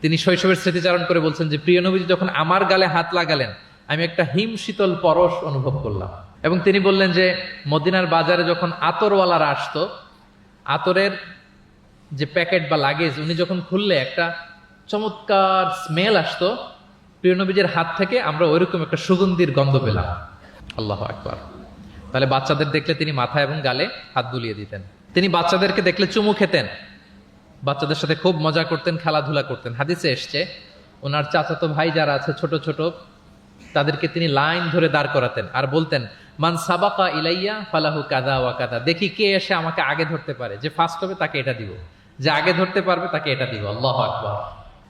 তিনি শৈশবের স্মৃতিচারণ করে বলছেন যে প্রিয় নবীজি যখন আমার গালে হাত লাগালেন, আমি একটা হিম শীতল পরশ অনুভব করলাম। এবং তিনি বললেন যে মদিনার বাজারে যখন আতরওয়ালারা আসতো, আতরের যে প্যাকেট বা লাগেজ উনি যখন খুললে একটা চমৎকার স্মেল আসতো, প্রিয় নবীজির হাত থেকে আমরা ওইরকম একটা সুগন্ধির গন্ধ পেলাম। আল্লাহু আকবার। তাহলে বাচ্চাদের দেখলে তিনি মাথায় এবং গালে হাত বুলিয়ে দিতেন। তিনি বাচ্চাদেরকে দেখলে চুমু খেতেন, বাচ্চাদের সাথে খুব মজা করতেন, খেলাধুলা করতেন। হাদিসে এসছে ওনার চাচাতো ভাই যারা আছে ছোট ছোট, তাদেরকে তিনি লাইন ধরে দাঁড় করাতেন আর বলতেন, মান সাবাকা ইলাইয়া ফালাহু কাদা ওয়া কাদা। দেখি কে এসে আমাকে আগে ধরতে পারে, যে ফার্স্ট হবে তাকে এটা দিব, যে আগে ধরতে পারবে তাকে এটা দিব। আল্লাহু আকবার।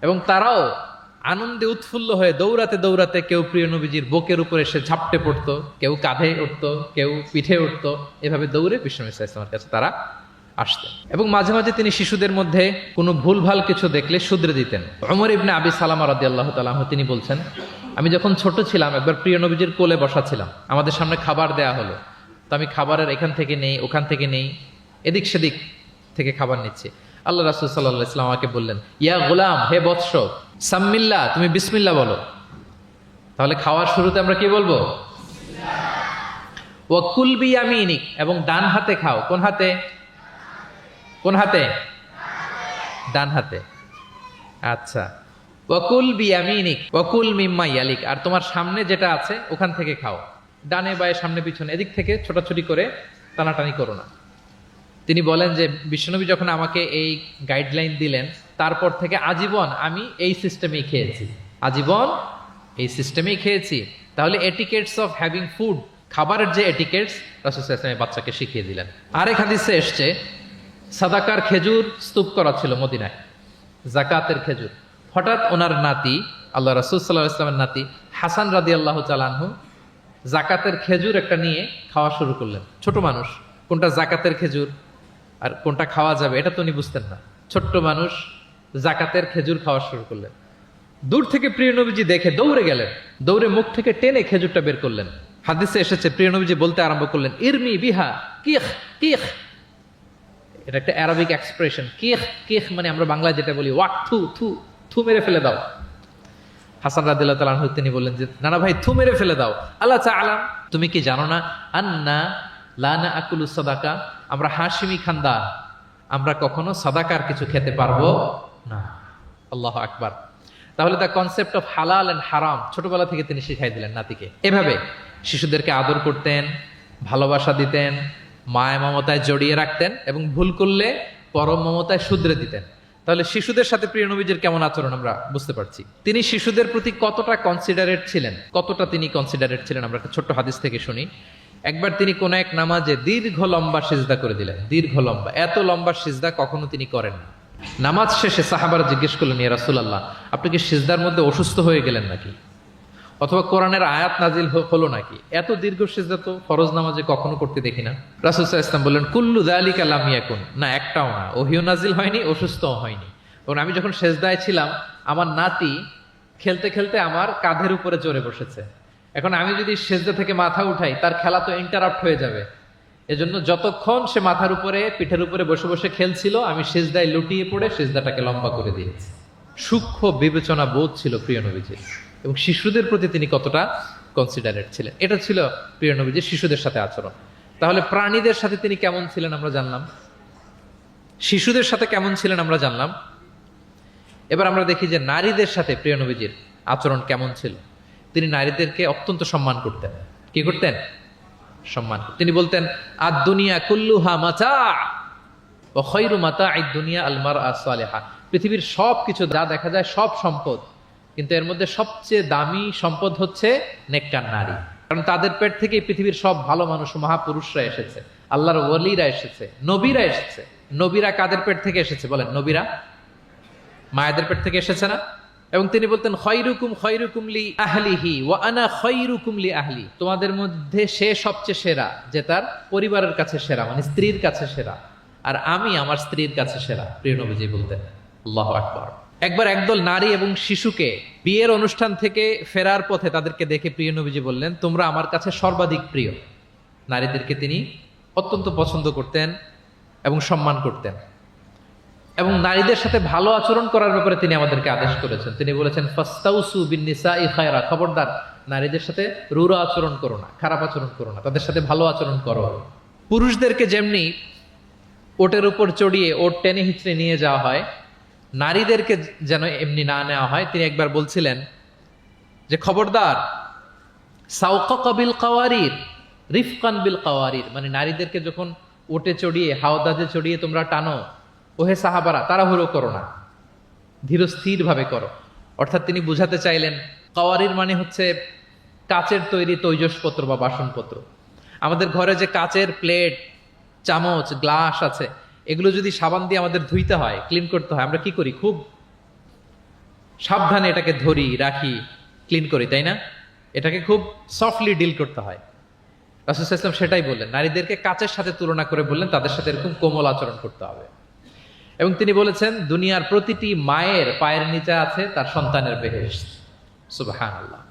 এবং তারাও আনন্দে উৎফুল্ল হয়ে দৌড়াতে দৌড়াতে কেউ প্রিয় নবীজির বুকের উপরে এসে ঝাপটে পড়তো, কেউ কাঁধে উঠতো, কেউ পিঠে উঠতো, এভাবে দৌড়ে বিষ্ণু ইসলামের কাছে তারা আসতেন। এবং মাঝে মাঝে তিনি শিশুদের মধ্যে কোনো ভুলভাল কিছু দেখলে শুধরে দিতেন। ওমর ইবনে আবি সালামা রাদিয়াল্লাহু তাআলা আনহু তিনি বলছেন, আমি যখন ছোট ছিলাম একবার প্রিয় নবীজির কোলে বসা ছিলাম, আমাদের সামনে খাবার দেয়া হলো, তো আমি খাবারের এখান থেকে নেই ওখান থেকে নেই, এদিক সেদিক থেকে খাবার নিচ্ছি। আল্লাহ রাসূল সাল্লাল্লাহু আলাইহি ওয়াসাল্লাম আমাকে বললেন, ইয়া গোলাম, হে বৎস, সাম্মিল্লাহ, তুমি বিসমিল্লাহ বলো। তাহলে খাওয়ার শুরুতে আমরা কি বলবো? ওয়া কুল বিয়ামিনিক, এবং ডান হাতে খাও। কোন হাতে? কোন হাতে? ডান হাতে। আচ্ছা। ওয়াকুল বিয়ামিনিক ওয়াকুল মিম্মা ইয়ালিক, আর তোমার সামনে যেটা আছে ওখান থেকে খাও। ডানে বায়ে সামনে পিছনে এদিক থেকে ছোটাছুটি করে টানাটানি করো না। তিনি বলেন যে বিশ্বনবী যখন আমাকে এই গাইডলাইন দিলেন, তারপর থেকে আজীবন আমি এই সিস্টেমেই খেয়েছি, আজীবন এই সিস্টেমেই খেয়েছি। তাহলে এটিকেটস অফ হ্যাভিং ফুড, খাবারের যে এটিকেটস রাসূল সাল্লাল্লাহু আলাইহি ওয়াসাল্লাম বাচ্চাকে শিখিয়ে দিলেন। আরেক হাদিসে এসছে সাদাকার খেজুর স্তূপ করা ছিল মদিনায়, জাকাতের খেজুর। হঠাৎ ওনার নাতি, আল্লাহ রাসূল সাল্লাল্লাহু আলাইহি ওয়াসাল্লামের নাতি হাসান রাদিয়াল্লাহু তাআলা আনহু জাকাতের খেজুর একটা নিয়ে খাওয়া শুরু করলেন। ছোট মানুষ, কোনটা জাকাতের খেজুর আর কোনটা খাওয়া যাবে এটা তো উনি বুঝতেন না। ছোট্ট মানুষ জাকাতের খেজুর খাওয়া শুরু করলেন। দূর থেকে প্রিয় নবীজি দেখে দৌড়ে গেলেন, দৌড়ে মুখ থেকে টেনে খেজুরটা বের করলেন। হাদিসে এসেছে প্রিয় নবীজি বলতে আরম্ভ করলেন, ইরমি বিহা কিখ কিখ। এটা একটা আরবিক এক্সপ্রেশন। কিখ কিখ মানে আমরা বাংলায় যেটা বলি ওয়াক, থু থু, থু মেরে ফেলে দাও। হাসান রাদিয়াল্লাহু তাআলা আনহু তিনি বললেন যে নানা ভাই, থু মেরে ফেলে দাও। আল্লাহ তাআলা, তুমি কি জানো না, আন্না লা নাআকুলু সাদাকা, আমরা হাশিমি খানদান, আমরা কখনো সাদাকার কিছু খেতে পারবো না। আল্লাহু আকবার। তাহলে দ্য কনসেপ্ট অফ হালাল এন্ড হারাম ছোটবেলা থেকে তিনি শিখাই দিলেন নাতিকে। এভাবে শিশুদেরকে আদর করতেন, ভালোবাসা দিতেন, মায়া মমতায় জড়িয়ে রাখতেন এবং ভুল করলে পরম মমতায় শুধরে দিতেন। তাহলে শিশুদের সাথে প্রিয় নবীজির কেমন আচরণ আমরা বুঝতে পারছি। তিনি শিশুদের প্রতি কতটা কনসিডারেট ছিলেন, কতটা তিনি কনসিডারেট ছিলেন আমরা একটা ছোট্ট হাদিস থেকে শুনি। একবার তিনি কোন এক নামাজে দীর্ঘ লম্বা সিজদা করে দিলেন, দীর্ঘ লম্বা, এত লম্বা সিজদা কখনো তিনি করেন না। নামাজ শেষে সাহাবারা জিজ্ঞেস করলেন, ইয়া রাসূলুল্লাহ, আপনি কি সিজদার মধ্যে অসুস্থ হয়ে গেলেন নাকি, অথবা কোরআনের আয়াত নাজিল হলো নাকি? এত দীর্ঘ সিজদা তো ফরজ নামাজে কখনো করতে দেখি না। রাসূল সাল্লাল্লাহু আলাইহি ওয়াসাল্লাম বললেন, কুল্লু যালিকা লাম ইয়াকুন, না একটাও না, ওহিও নাজিল হয়নি, অসুস্থও হয়নি। এবং আমি যখন সিজদায় ছিলাম, আমার নাতি খেলতে খেলতে আমার কাঁধের উপরে চড়ে বসেছে। এখন আমি যদি সিজদা থেকে মাথা উঠাই, তার খেলা তো ইন্টারাপ্ট হয়ে যাবে। এজন্য যতক্ষণ সে মাথার উপরে পিঠের উপরে বসে বসে খেলছিল, আমি সিজদায় লুটিয়ে পড়ে সিজদাটাকে লম্বা করে দিয়েছি। সূক্ষ্ম বিবেচনা বোধ ছিল প্রিয় নবীজির, এবং শিশুদের প্রতি তিনি কতটা কনসিডারেট ছিলেন, এটা ছিল প্রিয় নবীজির শিশুদের সাথে আচরণ। তাহলে প্রাণীদের সাথে তিনি কেমন ছিলেন আমরা জানলাম, শিশুদের সাথে কেমন ছিলেন আমরা জানলাম। এবার আমরা দেখি যে নারীদের সাথে প্রিয় নবীজির আচরণ কেমন ছিল। তিনি নারীদেরকে অত্যন্ত সম্মান করতেন। কি করতেন? সম্মান। তিনি বলতেন আদ দুনিয়া কুল্লুহা মাতা ওয়া খায়রু মাতা'আদ দুনিয়া আল মারআ সালিহা। পৃথিবীর সব কিছু যা দেখা যায় সব সম্পদ, কিন্তু এর মধ্যে সবচেয়ে দামি সম্পদ হচ্ছে নেককার নারী। কারণ তাদের পেট থেকেই পৃথিবীর সব ভালো মানুষ, মহাপুরুষরা এসেছে, আল্লাহর ওয়ালিরা এসেছে, নবীরা এসেছে। নবীরা কাদের পেট থেকে এসেছে বলেন? নবীরা মায়েদের পেট থেকে এসেছে না? এবং তিনি বলতেন খায়রুকুম খায়রুকুম লি আহলিহি ওয়া আনা খায়রুকুম লি আহলি। তোমাদের মধ্যে সে সবচেয়ে সেরা যে তার পরিবারের কাছে সেরা, মানে স্ত্রীর কাছে সেরা, আর আমি আমার স্ত্রীর কাছে সেরা। প্রিয় নবীজি বলতেন। আল্লাহু আকবার। একবার একদল নারী এবং শিশুকে বিয়ের অনুষ্ঠান থেকে ফেরার পথে তাদেরকে দেখে প্রিয় নবীজি বললেন, তোমরা আমার কাছে সর্বাধিক প্রিয়। নারীদেরকে তিনি অত্যন্ত পছন্দ করতেন এবং সম্মান করতেন, এবং নারীদের সাথে ভালো আচরণ করার ব্যাপারে তিনি আমাদেরকে আদেশ করেছেন। তিনি বলেছেন ফাস্তাউসু বিন্নিসাই খায়রা, খবরদার নারীদের সাথে রূঢ় আচরণ করো না, খারাপ আচরণ করো না, তাদের সাথে ভালো আচরণ করো। পুরুষদেরকে যেমনি ওটের উপর চড়িয়ে ওট টেনে হিচড়ে নিয়ে যাওয়া হয়, নারীদেরকে যেন এমনি না নেওয়া হয়। তিনি একবার বলছিলেন যে খবরদার সাওকাকা বিল কাওয়ারির রিফকান বিল কাওয়ারির, মানে নারীদেরকে যখন ওটে চড়িয়ে হাওদাজে চড়িয়ে তোমরা টানো, ওহে সাহাবারা তাড়াহুড়ো করো না, ধীরস্থির ভাবে করো। অর্থাৎ তিনি বুঝাতে চাইলেন কাওয়ারির মানে হচ্ছে কাচের তৈরি তৈজসপত্র বা বাসনপত্র। আমাদের ঘরে যে কাচের প্লেট, চামচ, গ্লাস আছে, এগুলো যদি সাবান দিয়ে আমাদের ধুইতে হয়, ক্লিন করতে হয়, আমরা কি করি? খুব সাবধানে এটাকে ধরি, রাখি, ক্লিন করি, তাই না? এটাকে খুব সফটলি ডিল করতে হয়। রাসূল সাল্লাল্লাহু আলাইহি ওয়াসাল্লাম সেটাই বললেন, নারীদেরকে কাচের সাথে তুলনা করে বললেন তাদের সাথে এরকম কোমল আচরণ করতে হবে। এবং তিনি বলেছেন দুনিয়ার প্রতিটি মায়ের পায়ের নিচে আছে তার সন্তানের বেহেশত। সুবহানাল্লাহ।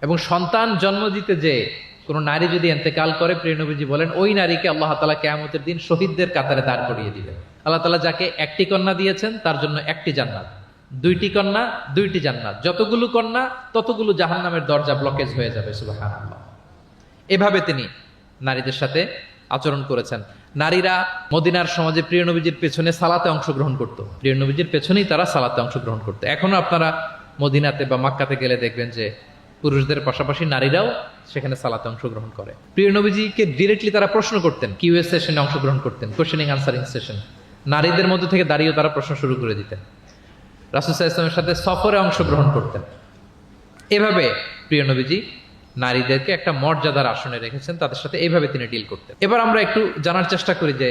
এবং সন্তান জন্ম দিতে যে কোন নারী যদি ইন্তেকাল করে, প্রিয় নবীজি বলেন ওই নারীকে আল্লাহ তাআলা কিয়ামতের দিন শহীদদের কাতারে দাঁড় করিয়ে দিবেন। আল্লাহ তাআলা যাকে একটি কন্যা দিয়েছেন তার জন্য একটি জান্নাত, দুইটি কন্যা দুইটি জান্নাত, যতগুলো কন্যা ততগুলো জাহান্নামের দরজা ব্লকেজ হয়ে যাবে। সুবহানাল্লাহ। এভাবে তিনি নারীদের সাথে আচরণ করেছেন। নারীরা মদিনার সমাজে প্রিয় নবীজির পেছনে সালাতে অংশগ্রহণ করত। প্রিয় নবীজির পেছনেই তারা সালাতে অংশগ্রহণ করত। এখনো আপনারা মদিনাতে বা মক্কাতে গেলে দেখবেন যে পুরুষদের পাশাপাশি নারীরাও সেখানে সালাতে অংশগ্রহণ করে। প্রিয় নবীজিকে ডিরেক্টলি তারা প্রশ্ন করতেন, কিউএস সেশনে অংশগ্রহণ করতেন, কোশ্চেনিং আনসারিং সেশন। নারীদের মধ্যে থেকে দাঁড়িয়েও তারা প্রশ্ন শুরু করে দিতেন। রাসূল সাল্লাল্লাহু আলাইহি ওয়াসাল্লামের সাথে সফরে অংশগ্রহণ করতেন। এভাবে প্রিয় নবীজি নারীদেরকে একটা মর্যাদার আসনে রেখেছেন, তাদের সাথে এইভাবে তিনি ডিল করতেন। এবার আমরা একটু জানার চেষ্টা করি যে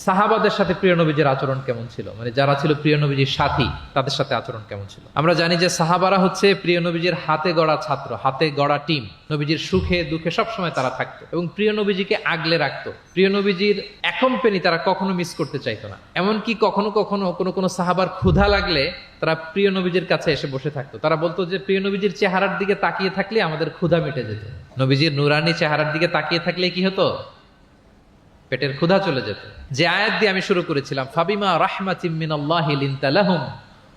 সাহাবাদের সাথে প্রিয় নবীজির আচরণ কেমন ছিল, মানে যারা ছিল প্রিয় নবীজির সাথী তাদের সাথে আচরণ কেমন ছিল। আমরা জানি যে সাহাবারা হচ্ছে প্রিয় নবীজির হাতে গড়া ছাত্র, হাতে গড়া টিম। নবীজির সুখে দুঃখে সবসময় তারা থাকতো এবং প্রিয় নবীজিকে আগলে রাখতো। প্রিয় নবীজির অ্যাকম্পেনি তারা কখনো মিস করতে চাইতো না। এমনকি কখনো কখনো কোনো সাহাবার ক্ষুধা লাগলে তারা প্রিয় নবীজির কাছে এসে বসে থাকতো। তারা বলতো যে প্রিয় নবীজির চেহারার দিকে তাকিয়ে থাকলে আমাদের ক্ষুধা মিটে যেত। নবীজির নুরানি চেহারার দিকে তাকিয়ে থাকলে কি হতো? পেটের ক্ষুধা চলে যেত। যে আয়াত দিয়ে আমি শুরু করেছিলাম, ফাবিমা রাহমাতিম মিনাল্লাহি লিনতা লাহুম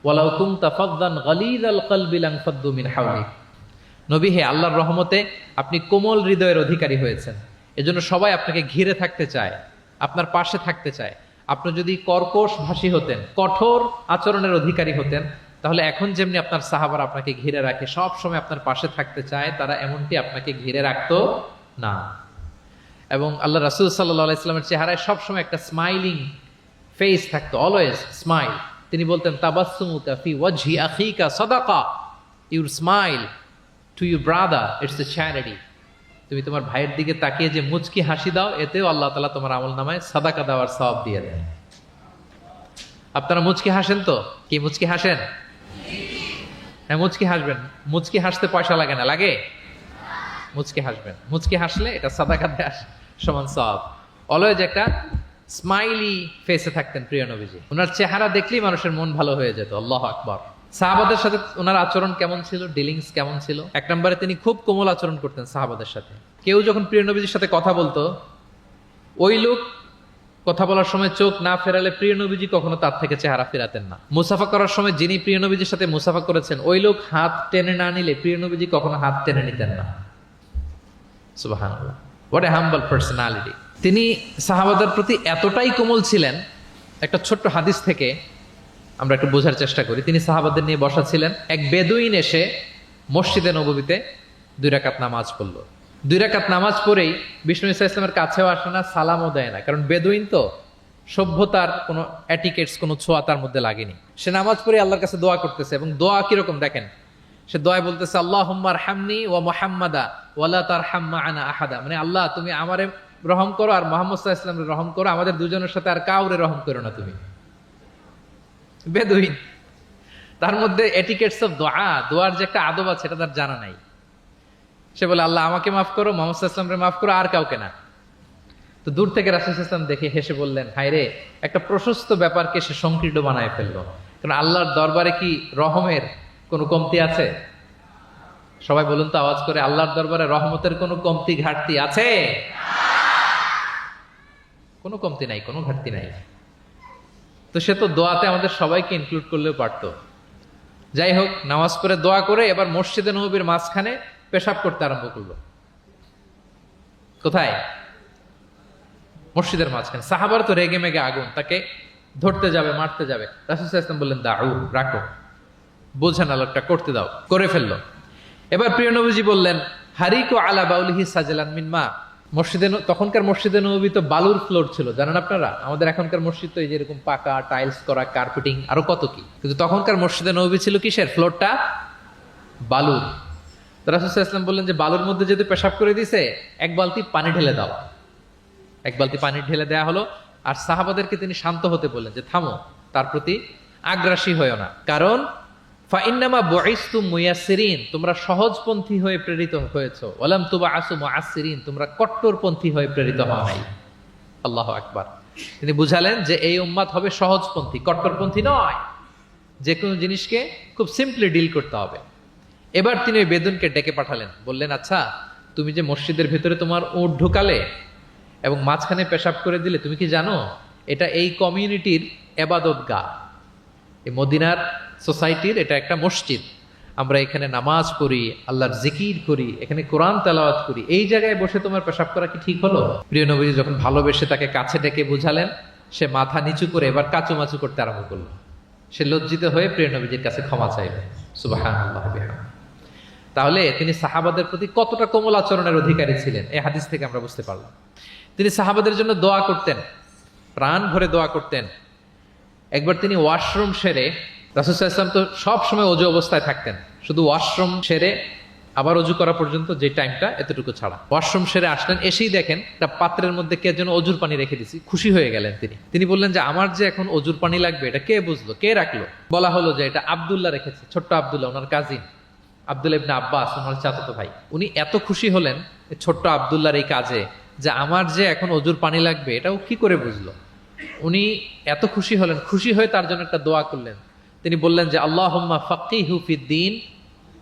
ওয়ালাউ কুনতা ফাদদান গালিযাল কলবি লানফাদ্দু মিন হাওলিক। নবী হে, আল্লাহর রহমতে আপনি কোমল হৃদয়ের অধিকারী হয়েছেন, এজন্য সবাই আপনাকে ঘিরে থাকতে চায়, আপনার পাশে থাকতে চায়। আপনি যদি কর্কশ ভাষী হতেন, কঠোর আচরণের অধিকারী হতেন, তাহলে এখন যেমনি আপনার সাহাবারা আপনাকে ঘিরে রাখে, সব সময় আপনার পাশে থাকতে চায়, তারা এমনটি আপনাকে ঘিরে রাখতো না। এবং আল্লাহ রাসূল সাল্লাল্লাহু আলাইহি ওয়াসাল্লামের চেহারায় সবসময় একটা স্মাইলিং ফেস থাকতো, অলওয়েজ স্মাইল। তিনি বলতেন তাবাসসুমুকা ফি ওয়াজহি আখিকা সাদাকা, your smile to your brother it's a charity. তুমি তোমার ভাইয়ের দিকে তাকিয়ে যে মুচকি হাসি দাও, এতেও আল্লাহ তাআলা তোমার আমলনামায় সাদাকা দেওয়ার সওয়াব দিয়ে দেন। আপনারা মুচকি হাসেন তো? কি মুচকি হাসেন? হ্যাঁ, মুচকি হাসবেন। মুচকি হাসতে পয়সা লাগে না, লাগে? মুচকি হাসবেন। মুচকি হাসলে এটা সাদাকা দেওয়ার সমান সওয়াব। অলওয়েজ একটা স্মাইলি ফেসে থাকতেন প্রিয় নবীজি। ওনার চেহারা দেখলেই মানুষের মন ভালো হয়ে যেত। আল্লাহু আকবার। সাহাবাদের সাথে ওনার আচরণ কেমন ছিল, ডিলিংস কেমন ছিল? এক নম্বরে তিনি খুব কোমল আচরণ করতেন সাহাবাদের সাথে। কেউ যখন প্রিয় নবীজির সাথে কথা বলতো, ওই লোক কথা বলার সময় চোখ না ফেরালে প্রিয় নবীজি কখনো তার থেকে চেহারা ফেরাতেন না। মুসাফা করার সময় যিনি প্রিয় নবীজির সাথে মুসাফা করেছেন, ওই লোক হাত টেনে না নিলে প্রিয় নবীজি কখনো হাত টেনে নিতেন না। সুবহানাল্লাহ, হোয়াট এ হাম্বল পার্সোনালিটি। তিনি সাহাবাদের প্রতি এতটাই কোমল ছিলেন, একটা ছোট্ট হাদিস থেকে আমরা একটু বোঝার চেষ্টা করি। তিনি সাহাবাদের নিয়ে বসা ছিলেন, এক বেদুইন এসে মসজিদে নববীতে 2 রাকাত নামাজ পড়লো। 2 রাকাত নামাজ পড়েই বিষ্ণু ইসা ইসলামের কাছেও আসে না, সালামও দেয় না, কারণ বেদুইন তো, সভ্যতার কোনো অ্যাটিকেটস, কোনো ছোঁয়া তার মধ্যে লাগেনি। সে নামাজ পড়ে আল্লাহর কাছে দোয়া করতেছে, এবং দোয়া কিরকম দেখেন, সে দোয়া বলতেছে আল্লাহুম্মা আরহামনি ওয়া মুহাম্মাদা ওয়ালা তারহাম মা'আনা আহাদা, মানে আল্লাহ তুমি আমারে রহম করো আর মুহাম্মদ সাল্লাল্লাহু আলাইহি ওয়াসাল্লামকে রহম করো, আমাদের দুজনের সাথে আর কাউরে রহম করো না তুমি। বেদুইন, তার মধ্যে এটিকেটস অফ দোয়া, দোয়ার যে একটা আদব আছে এটা তার জানা নাই। সে বলে আল্লাহ আমাকে মাফ করো, মুহাম্মদ সাল্লাল্লাহু আলাইহি ওয়াসাল্লামকে মাফ করো, আর কাউকে না। তো দূর থেকে রাসূল সাল্লাল্লাহু আলাইহি ওয়াসাল্লাম দেখে হেসে বললেন, হায়রে, একটা প্রশস্ত ব্যাপারকে সে সংকীর্ণ বানায় ফেললো। কারণ আল্লাহর দরবারে কি রহমের কোনো কমতি আছে? সবাই বলুন তো আওয়াজ করে, আল্লাহর দরবারে রহমতের কোনো কমতি ঘাটতি আছে? কোনো কমতি নাই, কোনো ঘাটতি নাই। তো সে তো দোয়াতে আমাদের সবাইকে ইনক্লুড করলেও পারতো। যাই হোক, নামাজ পড়ে দোয়া করে এবার মসজিদে নববীর মাঝখানে পেশাব করতে আরম্ভ করলো। কোথায়? মসজিদের মাঝখানে। সাহাবার তো রেগে মেগে আগুন, তাকে ধরতে যাবে, মারতে যাবে। রাসূল সাল্লাল্লাহু আলাইহি ওয়াসাল্লাম বললেন দাউ, রাখো, বোঝান আলোকটা করতে দাও, করে ফেললো। এবার প্রিয় নবীজি বললেন হারিকু আলা বাউলিহি সাজলান মিন মা। তখনকার মসজিদে নববী তো বালুর ফ্লোর ছিল, জানেন আপনারা? আমাদের এখনকার মসজিদ তো এই যেরকম পাকা টাইলস করা, কার্পেটিং, আরো কত কি, কিন্তু তখনকার মসজিদে নববী ছিল কিসের? ফ্লোরটা বালুর। রাসূল সাল্লাল্লাহু আলাইহি ওয়াসাল্লাম বললেন যে বালুর মধ্যে যেহেতু পেশাব করে দিছে, 1 বালতি পানি ঢেলে দাও। 1 বালতি পানি ঢেলে দেয়া হলো। আর সাহাবাদেরকে তিনি শান্ত হতে বললেন যে থামো, তার প্রতি আগ্রাসী হয়েও না, কারণ ফাইন্নামা বুইসতুম মুয়াসসিরিন, তোমরা সহজপন্থী হয়ে প্রেরিত হয়েছো, ওয়ালাম তুবআসু মুআসসিরিন, তোমরা কট্টরপন্থী হয়ে প্রেরিত হও নাই। আল্লাহু আকবার। তিনি বুঝালেন যে এই উম্মাত হবে সহজপন্থী, কট্টরপন্থী নয়। যে কোনো জিনিসকে খুব সিম্পলি ডিল করতে হবে। এবার তিনি ওই বেদুনকে ডেকে পাঠালেন, বললেন আচ্ছা, তুমি যে মসজিদের ভেতরে তোমার উট ঢুকালে এবং মাঝখানে পেশাব করে দিলে, তুমি কি জানো এটা এই কমিউনিটির ইবাদতগাহ, এই মদিনার সোসাইটির এটা একটা মসজিদ। আমরা এখানে নামাজ পড়ি, আল্লাহর জিকির করি, এখানে কোরআন তেলাওয়াত করি, এই জায়গায় বসে তোমার পেশাব করা কি ঠিক হলো? প্রিয় নবীজি যখন ভালোবেসে তাকে কাছে ডেকে বুঝালেন, সে মাথা নিচু করে এবার কাচুমাচু করতে আরম্ভ করলো। সে লজ্জিত হয়ে প্রিয় নবীজির কাছে ক্ষমা চাইবে। সুবহানাল্লাহ বিহামদিহি। তাহলে তিনি সাহাবাদের প্রতি কতটা কোমল আচরণের অধিকারী ছিলেন, এই হাদিস থেকে আমরা বুঝতে পারলাম। তিনি সাহাবাদের জন্য দোয়া করতেন, প্রাণ ভরে দোয়া করতেন। একবার তিনি ওয়াশরুম সেরে, রাসূল সাল্লাল্লাহু আলাইহি ওয়াসাল্লাম তো সব সময় অজু অবস্থায় থাকতেন, শুধু ওয়াশরুম সেরে আবার অজু করা পর্যন্ত যে টাইমটা, এতটুকু ছাড়া। ওয়াশরুম সেরে আসলেন, এসেই দেখেন একটা পাত্রের মধ্যে কে যেন অজুর পানি রেখে দিয়েছি। খুশি হয়ে গেলেন তিনি বললেন যে আমার যে এখন অজুর পানি লাগবে, এটা কে বুঝলো, কে রাখলো? বলা হলো যে এটা আব্দুল্লাহ রেখেছে, ছোট্ট আব্দুল্লাহ, ওনার কাজিন আব্দুল্লাহ ইবনে আব্বাস, ওনার চাচাতো ভাই। উনি এত খুশি হলেন ছোট্ট আব্দুল্লাহর এই কাজে, যে আমার যে এখন অজুর পানি লাগবে এটাও কি করে বুঝলো। উনি এত খুশি হলেন, খুশি হয়ে তার জন্য একটা দোয়া করলেন। তিনি বললেন যে আল্লাহুম্মা ফাক্কিহু ফিদ্দীন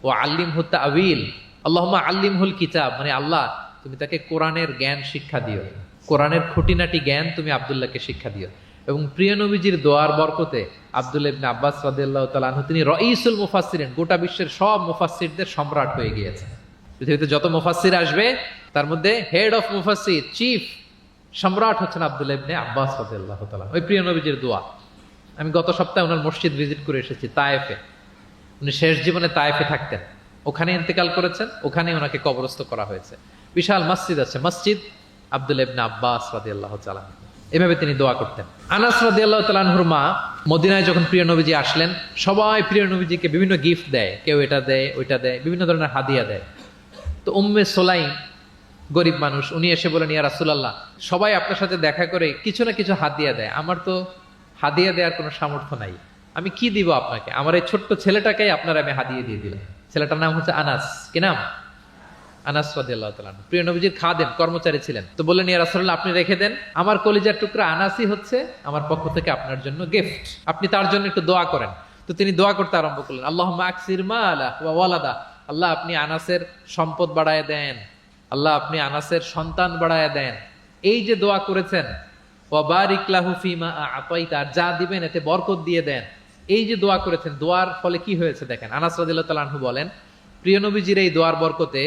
ওয়া আল্লিমহু তা'ওয়িল, আল্লাহুম্মা আল্লিমহুল কিতাব, মানে আল্লাহ তুমি তাকে কোরআনের জ্ঞান শিক্ষা দিও, কোরআনের খুঁটিনাটি জ্ঞান তুমি আব্দুল্লাহকে শিক্ষা দিও। এবং প্রিয় নবীজির দোয়ার বরকতে আব্দুল্লাহ ইবনে আব্বাস রাদিয়াল্লাহু তাআলা আনহু তিনি রাইসুল মুফাসসিরিন, গোটা বিশ্বের সব মুফাসসিরদের সম্রাট হয়ে গিয়েছেন। পৃথিবীতে যত মুফাসসির আসবে তার মধ্যে হেড অফ মুফাসসির, চিফ সম্রাট হচ্ছেন আব্দুল্লাহ ইবনে আব্বাস রাদিয়াল্লাহু তাআলা। ওই প্রিয় নবীজির দোয়া। আমি গত সপ্তাহে ওনার মসজিদ ভিজিট করে এসেছি, তায়েফে। উনি শেষ জীবনে তায়েফে থাকতেন, ওখানে ইন্তেকাল করেছেন, ওখানে ওনাকে কবরস্থ করা হয়েছে। বিশাল মসজিদ আছে, মসজিদ আব্দুল্লাহ ইবনে আব্বাস রাদিয়াল্লাহু তাআলা। এভাবে তিনি দোয়া করতেন। আনাস রাদিয়াল্লাহু তাআলা আনহুর মা মদিনায় যখন প্রিয় নবীজি আসলেন, সবাই প্রিয় নবীজিকে বিভিন্ন গিফট দেয়, কেউ এটা দেয়, ওইটা দেয়, বিভিন্ন ধরনের হাদিয়া দেয়। তো উম্মে সুলাইম, গরিব মানুষ, উনি এসে বলেন ইয়া রাসূলুল্লাহ, সবাই আপনার সাথে দেখা করে কিছু না কিছু হাদিয়া দেয়, আমার তো হাদিয়া দেওয়ার কোনো সামর্থ্য নাই, আমি কি দিব আপনাকে? আমার এই ছোট্ট ছেলেটাকেই আপনার আমি হাদিয়া দিয়ে দিলাম। ছেলেটার নাম হচ্ছে আনাস। কি নাম? আনাস রাদিয়াল্লাহু তাআলা। প্রিয় নবীজির খাদেম, কর্মচারী ছিলেন। তো বললেন ইয়া রাসূলুল্লাহ, আপনি রেখে দেন, আমার কলিজার টুকরা আনাসই হচ্ছে আমার পক্ষ থেকে আপনার জন্য গিফট, আপনি তার জন্য একটু দোয়া করেন। তো তিনি দোয়া করতে আরম্ভ করলেন, আল্লাহুম্মা আকসির মালা ওয়া ওয়ালাদা, আল্লাহ আপনি আনাসের সম্পদ বাড়ায় দেন, আল্লাহ আপনি আনাসের সন্তান বাড়ায় দেন। এই যে দোয়া করেছেন, ওয়া বারিক লাহু ফিমা আতাইতা, যা দিবেন এতে বরকত দিয়ে দেন, এই যে দোয়া করেছেন, দোয়ার ফলে কি হয়েছে দেখেন। আনাস রাদিয়াল্লাহু তাআলা আনহু বলেন, প্রিয় নবীজির এই দোয়ার বরকতে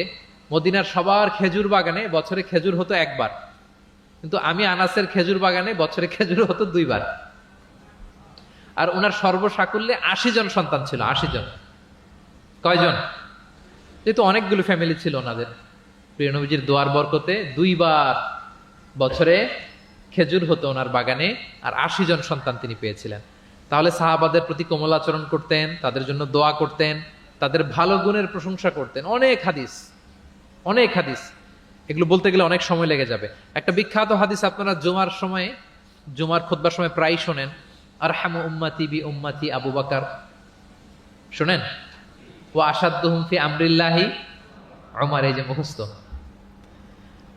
মদিনার সবার খেজুর বাগানে বছরে খেজুর হতো একবার, কিন্তু আমি আনাসের খেজুর বাগানে বছরে খেজুর হতো 2 বার। আর ওনার সর্বসাকুল্যে 80 জন সন্তান ছিল। 80 জন। কয়জন? যেহেতু অনেকগুলো ফ্যামিলি ছিল ওনাদের। প্রিয় নবীজির দোয়ার বরকতে 2 বার বছরে খেজুর হতো ওনার বাগানে, আর 80 জন সন্তান তিনি পেয়েছিলেন। তাহলে সাহাবাদের প্রতি কোমল আচরণ করতেন, তাদের জন্য দোয়া করতেন, তাদের ভালো গুণের প্রশংসা করতেন। অনেক হাদিস, অনেক হাদিস, এগুলো বলতে গেলে অনেক সময় লেগে যাবে। একটা বিখ্যাত হাদিস আপনারা জুমার সময়, জুমার খুতবার সময় প্রায় শোনেন, আরহামু উম্মতি বি উম্মতি আবু বকর। শোনেন? ওয়া আশাদ্দুহুম ফি আমরিল্লাহি উমর, এই যে মুখস্থ।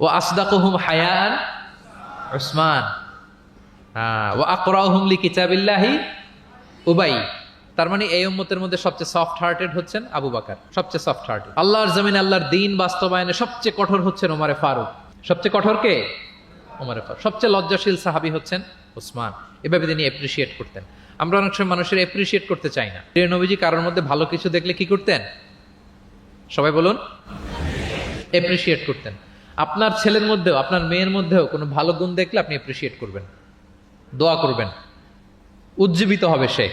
ওয়া আসদাকুহুম হায়াআন উসমান, ওয়া আকরাউহুম লিকিতাবিল্লাহি উবাই। তার মানে এই উম্মতের মধ্যে সবচেয়ে সফট হার্টেড হচ্ছেন আবু বকর, সবচেয়ে সফট হার্টেড। আল্লাহর জমিনে আল্লাহর দ্বীন বাস্তবায়নে সবচেয়ে কঠোর হচ্ছেন ওমরে ফারুক। সবচেয়ে কঠোর কে? ওমরে ফারুক। সবচেয়ে লজ্জাশীল সাহাবী হচ্ছেন উসমান। এভাবে তিনি অ্যাপ্রিশিয়েট করতেন। আমরা অনেক সময় মানুষের অ্যাপ্রিশিয়েট করতে চাই না। প্রিয় নবীজি কারোর মধ্যে ভালো কিছু দেখলে কি করতেন? সবাই বলুন, অ্যাপ্রিশিয়েট করতেন। আপনার ছেলের মধ্যেও, আপনার মেয়ের মধ্যেও কোনো ভালো গুণ দেখলে আপনি অ্যাপ্রিশিয়েট করবেন, দোয়া করবেন, উজ্জীবিত হবে সে,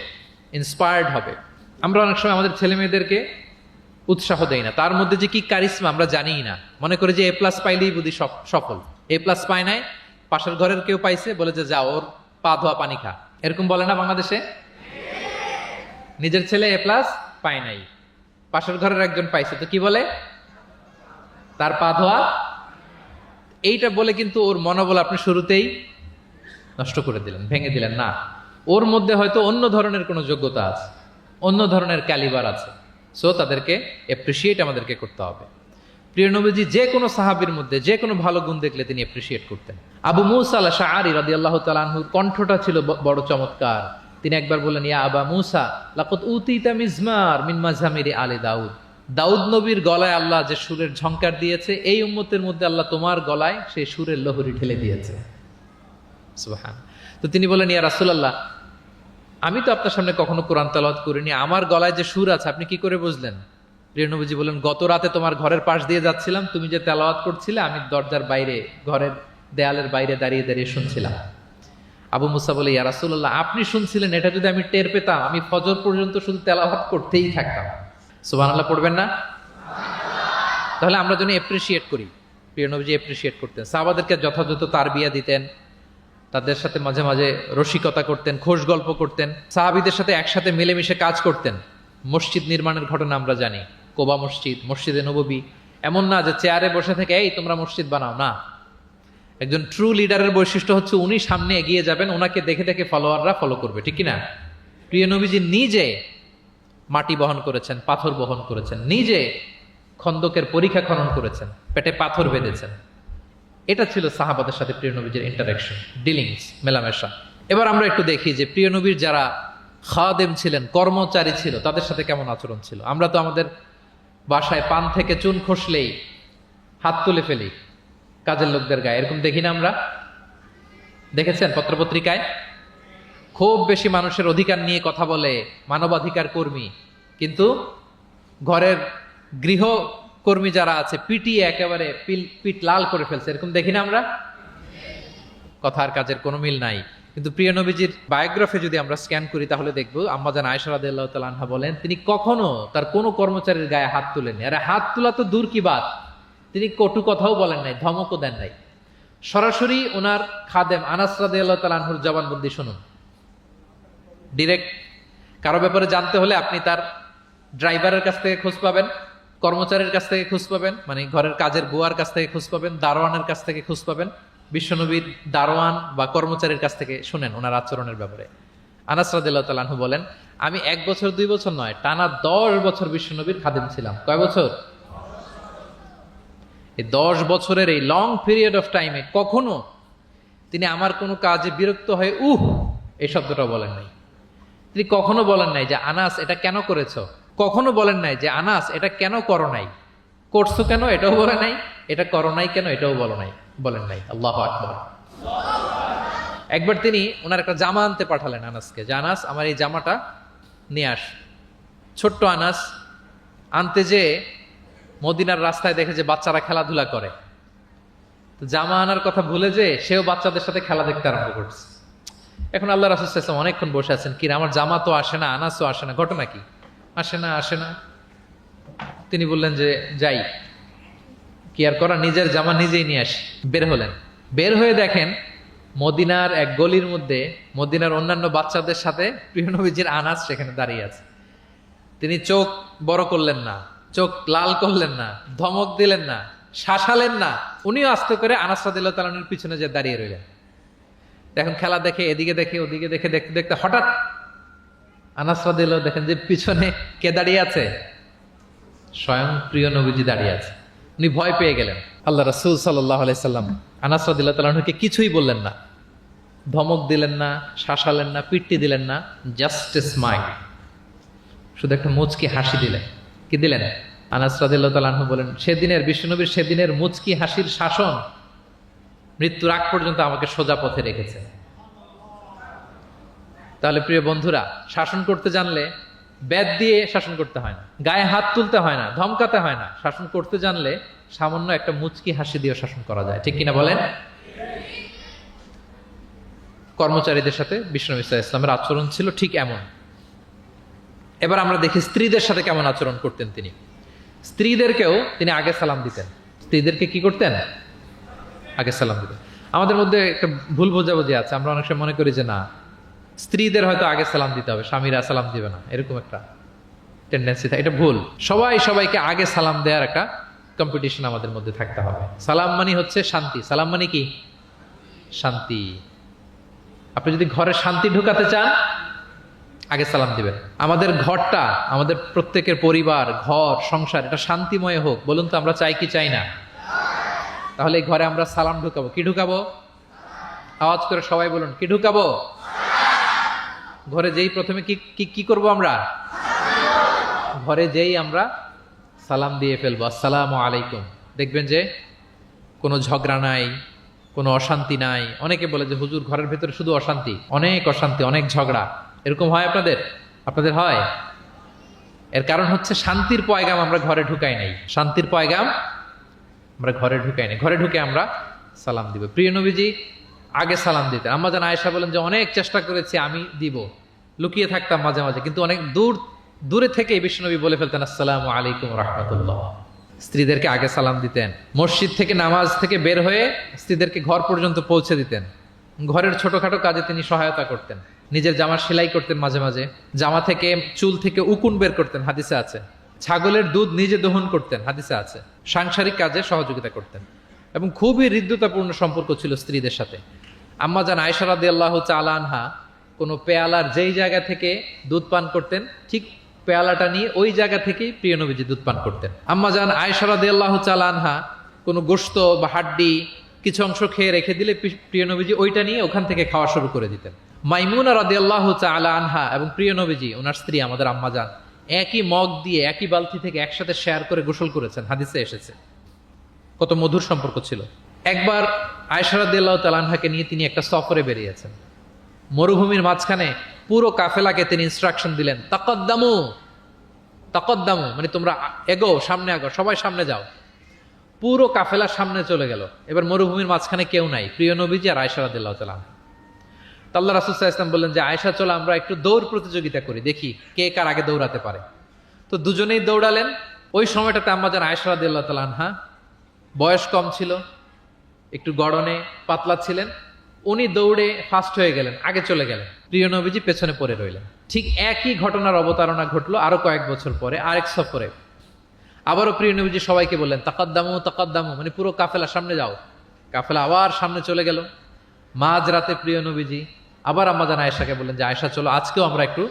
ইন্সপায়ার্ড হবে। আমরা অনেক সময় আমাদের ছেলে মেয়েদেরকে উৎসাহ দেই না, তার মধ্যে যে কি কারিশমা আমরা জানিই না। মনে করি যে A+ পাইলেই বুঝি সফল। A+ পায় নাই, পাশের ঘরের কেউ পাইছে, বলে যে যা ওর পা ধোয়া পানি খা। এরকম বলে না বাংলাদেশে? নিজের ছেলে A+ পায় নাই, পাশের ঘরের একজন পাইছে, তো কি বলে? তার পা ধোয়া। এইটা বলে কিন্তু ওর মনোবল আপনি শুরুতেই নষ্ট করে দিলেন, ভেঙে দিলেন। না, ওর মধ্যে হয়তো অন্য ধরনের কোনো যোগ্যতা আছে, অন্য ধরনের ক্যালিবার আছে। সো তাদেরকে অ্যাপ্রিশিয়েট আমাদেরকে করতে হবে। প্রিয় নবীজি যে কোনো সাহাবীর মধ্যে যে কোনো ভালো গুণ দেখলে তিনি অ্যাপ্রিশিয়েট করতেন। আবু মুসা আল-আশআরী রাদিয়াল্লাহু তাআলা আনহুর কণ্ঠটা ছিল বড় চমৎকার। তিনি একবার বললেন, ইয়া আবা মুসা লাকাদ উতিতা মিজমার মিন মাযহামিরি আলি দাউদ। দাউদ নবীর গলায় আল্লাহ যে সুরের ঝংকার দিয়েছে, এই উম্মতের মধ্যে আল্লাহ তোমার গলায় সেই সুরের লহরী ঢেলে দিয়েছে। সুবহান। তো তিনি বলেন, ইয়া রাসূলুল্লাহ, আমি তো আপনার সামনে কখনো কোরআন তেলাওয়াত করিনি, আমার গলায় যে সুর আছে আপনি কি করে বুঝলেন? প্রিয় নবীজি বলেন, গত রাতে তোমার ঘরের পাশ দিয়ে যাচ্ছিলাম, তুমি যে তেলাওয়াত করছিলে আমি দরজার বাইরে, ঘরের দেয়ালের বাইরে দাঁড়িয়ে দাঁড়িয়ে শুনছিলাম। আবু মুসা বলে, ইয়া রাসূলুল্লাহ, আপনি শুনছিলেন, এটা যদি আমি টের পেতাম আমি ফজর পর্যন্ত শুধু তেলাওয়াত করতেই থাকতাম। সুবহানাল্লাহ পড়বেন না? তাহলে আমরা যেন অ্যাপ্রিশিয়েট করি। প্রিয় নবীজি অ্যাপ্রিশিয়েট করতেন, সাহাবাদেরকে যথাযথ তারবিয়া দিতেন, তাদের সাথে মাঝে মাঝে রসিকতা করতেন, খোশ গল্প করতেন, সাহাবীদের সাথে একসাথে মিলেমিশে কাজ করতেন। মসজিদ নির্মাণের ঘটনা আমরা জানি, কোবা মসজিদ, মসজিদে নববী। এমন না যে চেয়ারে বসে থেকে এই তোমরা মসজিদ বানাও, না। একজন ট্রু লিডারের বৈশিষ্ট্য হচ্ছে উনি সামনে এগিয়ে যাবেন, ওনাকে দেখে দেখে ফলোয়াররা ফলো করবে, ঠিক কিনা? প্রিয় নবীজি নিজে মাটি বহন করেছেন, পাথর বহন করেছেন, নিজে খন্দকের পরীক্ষা খনন করেছেন, পেটে পাথর বেঁধেছেন। এটা ছিল সাহাবাদের সাথে প্রিয় নবীজির ইন্টারাকশন, ডিলিংস, মেলামেশা। এবার আমরা একটু দেখি যে প্রিয় নবীর যারা খাদেম ছিলেন, কর্মচারী ছিল, তাদের সাথে কেমন আচরণ ছিল। আমরা তো আমাদের বাসায় পান থেকে চুন খসলেই হাত তুলে ফেলি কাজের লোকদের গায়ে, এরকম দেখি না আমরা? দেখেছেন পত্রপত্রিকায়? খুব বেশি মানুষের অধিকার নিয়ে কথা বলে, মানবাধিকার কর্মী, কিন্তু ঘরের গৃহকর্মী যারা আছে পিটিয়ে একেবারে পিঠ লাল করে ফেলছে, এরকম দেখি না আমরা? কথার কাজের কোনো মিল নাই। কিন্তু প্রিয় নবীজির বায়োগ্রাফি যদি আমরা স্ক্যান করি তাহলে দেখবো আম্মাজান আয়েশা রাদিয়াল্লাহু তাআলা আনহা বলেন, তিনি কখনো তার কোনো কর্মচারীর গায়ে হাত তুলেননি। আরে হাত তোলা তো দূর কি বাত, তিনি কটু কথাও বলেন নাই, ধমকও দেন নাই। সরাসরি ওনার খাদেম আনাস রাদিয়াল্লাহু তাআলা আনহুর জবানবন্দি শুনুন। ডিরেক্ট কারো ব্যাপারে জানতে হলে আপনি তার ড্রাইভারের কাছ থেকে খোঁজ পাবেন, কর্মচারীর কাছ থেকে খোঁজ পাবেন, মানে ঘরের কাজের বুয়ার কাছ থেকে খোঁজ পাবেন, দারোয়ানের কাছ থেকে খোঁজ পাবেন। বিশ্বনবীর দারোয়ান বা কর্মচারীর কাছ থেকে শুনেন ওনার আচরণের ব্যাপারে। আনাস রাদিয়াল্লাহু তাআলা আনহু বলেন, আমি 1 বছর 2 বছর নয়, টানা 10 বছর বিশ্বনবীর খাদেম ছিলাম। কয় বছর? এই 10 বছরের এই লং পিরিয়ড অফ টাইমে কখনো তিনি আমার কোনো কাজে বিরক্ত হয়ে এই শব্দটা বলেন নাই। তিনি কখনো বলেন নাই যে আনাস এটা কেন করেছো, কখনো বলেন নাই যে আনাস এটা কেন করো নাই, করছো কেন এটাও বলে নাই, এটা করো নাই কেন এটাও বলেন নাই। আল্লাহু আকবার। একবার তিনি ওনার একটা জামা আনতে পাঠালেন আনাসকে, যে আনাস আমার এই জামাটা নিয়ে আস। ছোট্ট আনাস আনতে যে মদিনার রাস্তায় দেখে যে বাচ্চারা খেলাধুলা করে, তো জামা আনার কথা ভুলে যে সেও বাচ্চাদের সাথে খেলা দেখতে আরম্ভ করছে। এখন আল্লাহ রাসূল সাল্লাল্লাহু আলাইহি ওয়াসাল্লাম অনেকক্ষণ বসে আছেন, কি রে, আমার জামা তো আসে না, আনাসও আসে না, ঘটনা কি? আসে না। তিনি বললেন যে যাই, কি আর করা, নিজের জামা নিজেই নিয়ে আসি। বের হলেন, বের হয়ে দেখেন মদিনার এক গলির মধ্যে মদিনার অন্যান্য বাচ্চাদের সাথে প্রিয় নবীজির আনাস সেখানে দাঁড়িয়ে আছে। তিনি চোখ বড় করলেন না, চোখ লাল করলেন না, ধমক দিলেন না, শাসালেন না, উনিও আস্তে করে আনাস রাদিয়াল্লাহু তাআলা আনহুর পিছনে যে দাঁড়িয়ে রইলেন। এখন খেলা দেখে, এদিকে দেখে ওদিকে দেখে, দেখতে দেখতে হঠাৎ আনাস রাদিয়াল্লাহু দেখেন যে পিছনে কে দাঁড়িয়ে আছে, স্বয়ং প্রিয় নবীজি দাঁড়িয়ে আছে। উনি ভয় পেয়ে গেলেন। আল্লাহ রাসূল সাল্লাল্লাহু আলাইহি সাল্লাম আনাস রাদিয়াল্লাহু তাআলা আনহুকে কিছুই বললেন না, ধমক দিলেন না, শাসালেন না, পিট্টি দিলেন না, জাস্ট এ স্মাইল, শুধু একটা মুচকি হাসি দিলেন। কি দিলেন? আনাস রাদিয়াল্লাহু তাআলা আনহু বলেন, সেদিনের বিশ্বনবীর সেদিনের মুচকি হাসির শাসন মৃত্যুর আগ পর্যন্ত আমাকে সোজা পথে রেখেছে। তাহলে প্রিয় বন্ধুরা, শাসন করতে জানলে বেদ দিয়ে শাসন করতে হয় না, গায়ে হাত তুলতে হয় না, ধমকাতে হয় না। শাসন করতে জানলে সামান্য একটা মুচকি হাসি দিয়ে শাসন করা যায়, ঠিক কিনা বলেন? কর্মচারীদের সাথে বিশ্বনবী সাল্লাল্লাহু আলাইহি ওয়াসাল্লামের আচরণ ছিল ঠিক এমন। এবার আমরা দেখি স্ত্রীদের সাথে কেমন আচরণ করতেন তিনি। স্ত্রীদেরকেও তিনি আগে সালাম দিতেন। স্ত্রীদেরকে কি করতেন? আগে সালাম দিতেন। আমাদের মধ্যে একটা ভুল বোঝাবুঝি আছে, আমরা অনেক সময় মনে করি যে না, স্ত্রীদের হয়তো আগে সালাম দিতে হবে, স্বামীরা সালাম দিবে না, এরকম একটা টেন্ডেন্সি থাকে। এটা ভুল। সবাইকে আগে সালাম দেওয়ার একটা কম্পিটিশন আমাদের মধ্যে থাকতে হবে। সালাম মানে হচ্ছে শান্তি। সালাম মানে কি? শান্তি। আপনি যদি ঘরে শান্তি ঢুকাতে চান, আগে সালাম দিবেন। আমাদের ঘরটা, আমাদের প্রত্যেকের পরিবার, ঘর, সংসার, এটা শান্তিময় হোক। বলুন তো, আমরা চাই কি চাই না? তাহলে এই ঘরে আমরা সালাম ঢুকাবো। কি ঢুকাবো? আওয়াজ করে সবাই বলুন, কি ঢুকাবো? ঘরে যেই প্রথমে কি করব আমরা? ঘরে যেই আমরা সালাম দিয়ে ফেলবো, আসসালামু আলাইকুম, দেখবেন যে কোনো ঝগড়া নাই, কোনো অশান্তি নাই। অনেকে বলে যে হুজুর, ঘরের ভেতরে শুধু অশান্তি, অনেক অশান্তি, অনেক ঝগড়া। এরকম হয় আপনাদের হয়? এর কারণ হচ্ছে শান্তির পয়গাম আমরা ঘরে ঢুকাই নাই। শান্তির পয়গাম আমরা ঘরে ঢুকাই নাই। ঘরে ঢুকে আমরা সালাম দিব। প্রিয় নবীজি আগে সালাম দিতেন। আম্মা জান আয়েশা বলেন যে অনেক চেষ্টা করেছি আমি দিব, লুকিয়ে থাকতাম মাঝে মাঝে, কিন্তু অনেক দূরে থেকে বিশ্বনবী বলে ফেলতেন আসসালামু আলাইকুম রাহমাতুল্লাহ। স্ত্রীদেরকে আগে সালাম দিতেন। মসজিদ থেকে, নামাজ থেকে বের হয়ে স্ত্রীদেরকে ঘর পর্যন্ত পৌঁছে দিতেন। ঘরের ছোটখাটো কাজে তিনি সহায়তা করতেন। নিজের জামা সেলাই করতেন, মাঝে মাঝে জামা থেকে, চুল থেকে উকুন বের করতেন, হাদিসে আছে। ছাগলের দুধ নিজে দহন করতেন, হাদিসে আছে। সাংসারিক কাজে সহযোগিতা করতেন এবং খুবই হৃদ্যতাপূর্ণ সম্পর্ক ছিল স্ত্রীদের সাথে। আম্মা জান আয়েশা রাদিয়াল্লাহু তাআলা আনহা কোনো পেয়ালার যেই জায়গা থেকে দুধ পান করতেন, ঠিক পেয়ালাটা নিয়ে ওই জায়গা থেকেই প্রিয় নবীজি দুধ পান করতেন। আম্মা জান আয়েশা রাদিয়াল্লাহু তাআলা আনহা কোনো গোশত বা হাড্ডি কিছু অংশ খেয়ে রেখে দিলে প্রিয় নবীজি ওইটা নিয়ে ওখান থেকে খাওয়া শুরু করে দিতেন। মাইমুনা রাদিয়াল্লাহু তাআলা আনহা এবং প্রিয় নবীজি, ওনার স্ত্রী আমাদের আম্মা জান, একই মগ দিয়ে, একই বালতি থেকে একসাথে শেয়ার করে গোসল করেছেন, হাদিসে এসেছে। কত মধুর সম্পর্ক ছিল। একবার আয়েশা রাদিয়াল্লাহু তাআলা আনহাকে নিয়ে তিনি একটা সফরে বেরিয়েছেন। মরুভূমির মাঝখানে পুরো কাফেলাকে তিনি ইনস্ট্রাকশন দিলেন, তাকাদ্দামু, মানে তোমরা এগো, সামনে আগো, সবাই সামনে যাও। পুরো কাফেলা সামনে চলে গেল। এবার মরুভূমির মাঝখানে কেউ নাই, প্রিয় নবীজি আর আয়েশা রাদিয়াল্লাহু তাআলা আনহা। আল্লাহ রাসূল সাল্লাল্লাহু আলাইহি ওয়াসাল্লাম বললেন যে আয়েশা, চলো আমরা একটু দৌড় প্রতিযোগিতা করি, দেখি কে কার আগে দৌড়াতে পারে। তো দুজনেই দৌড়ালেন। ওই সময়টাতে আম্মা জান আয়েশা রাদিয়াল্লাহু তাআলা আনহা বয়স কম ছিল, একটু গড়নে পাতলা ছিলেন। উনি দৌড়ে ফাস্ট হয়ে গেলেন, আগে চলে গেলেন। প্রিয় নবীজি পেছনে পড়ে রইলেন। ঠিক একই ঘটনার অবতারণা ঘটলো আরো কয়েক বছর পরে, আরেক সফরে। আবারও প্রিয় নবীজি সবাইকে বললেন, তাকাদ্দামু, মানে পুরো কাফেলা সামনে যাও। কাফেলা আবার সামনে চলে গেল। মাঝ রাতে প্রিয় নবীজি আবার আম্মা জান আয়েশাকে বললেন যে আয়েশা, চলো আজকেও আমরা একটু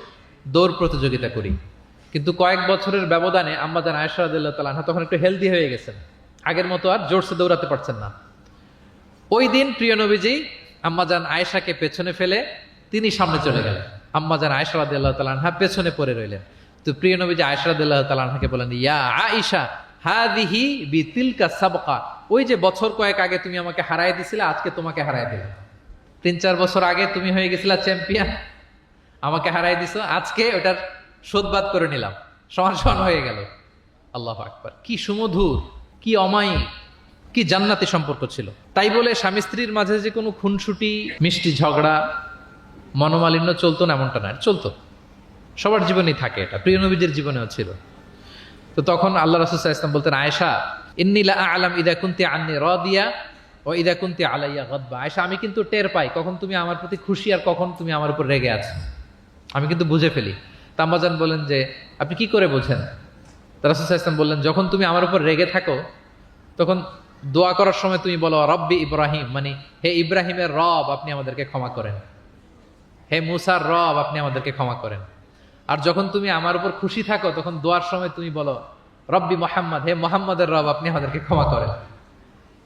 দৌড় প্রতিযোগিতা করি। কিন্তু কয়েক বছরের ব্যবধানে আম্মা জান আয়েশা রাদিয়াল্লাহু তাআলা আনহা তখন একটু হেলদি হয়ে গেছেন, আগের মতো আর জোরসে দৌড়াতে পারছেন না। ওই দিন প্রিয় নবীজি আম্মা জান আয়েশাকে পেছনে ফেলে তিনি সামনে চলে গেলেন। আম্মা জান আয়েশা রাদিয়াল্লাহু তাআলা আনহা পেছনে পড়ে রইলেন। তো প্রিয় নবীজি আয়েশা রাদিয়াল্লাহু তাআলা আনহাকে বলেন, ইয়া আয়েশা হাযিহি বিতিলকা সাবকা, ওই যে বছর কয়েক আগে তুমি আমাকে হারায় দিছিলে, আজকে তোমাকে হারায় দিলাম। 3-4 বছর আগে তুমি হয়ে গেছিলা চ্যাম্পিয়ন, আমাকে হারাই দিছো, আজকে ওটার শোধবাদ করে নিলাম, সমান সমান হয়ে গেল। আল্লাহু আকবার! কি সুমধুর, কি অমায়িক, কি জান্নাতি সম্পর্ক ছিল। তাই বলে স্বামী স্ত্রীর মাঝে যে কোনো খুনসুটি, মিষ্টি ঝগড়া মনোমালিন্য চলতো না এমনটা না, চলতো, সবার জীবনেই থাকে, এটা প্রিয় নবীজির জীবনেও ছিল। তো তখন আল্লাহ রাসূল সাল্লাল্লাহু আলাইহি ওয়াসাল্লাম বলতেন, আয়েশা ইন্নী লা আ'লাম ইযা কুনতি আন্নী রাদিয়া ও ইযা কুনতি আলাইয়া গাদবা। আয়েশা, আমি কিন্তু টের পাই কখন তুমি আমার প্রতি খুশি আর কখন তুমি আমার উপর রেগে আছো, আমি কিন্তু বুঝে ফেলি। তা আম্মাজান বলেন যে আপনি কি করে বোঝেন? তা রাসূল সাল্লাল্লাহু আলাইহি ওয়াসাল্লাম বললেন, যখন তুমি আমার উপর রেগে থাকো তখন দোয়া করার সময় তুমি বলো রব্বি ইব্রাহিম, মানে হে ইব্রাহিমের রব আপনি আমাদেরকে ক্ষমা করেন, হে মুসার রব আপনি আমাদেরকে ক্ষমা করেন। আর যখন তুমি আমার উপর খুশি থাকো তখন দোয়ার সময় তুমি বলো রব্বি মোহাম্মদ, হে মোহাম্মদের রব আপনি আমাদেরকে ক্ষমা করেন,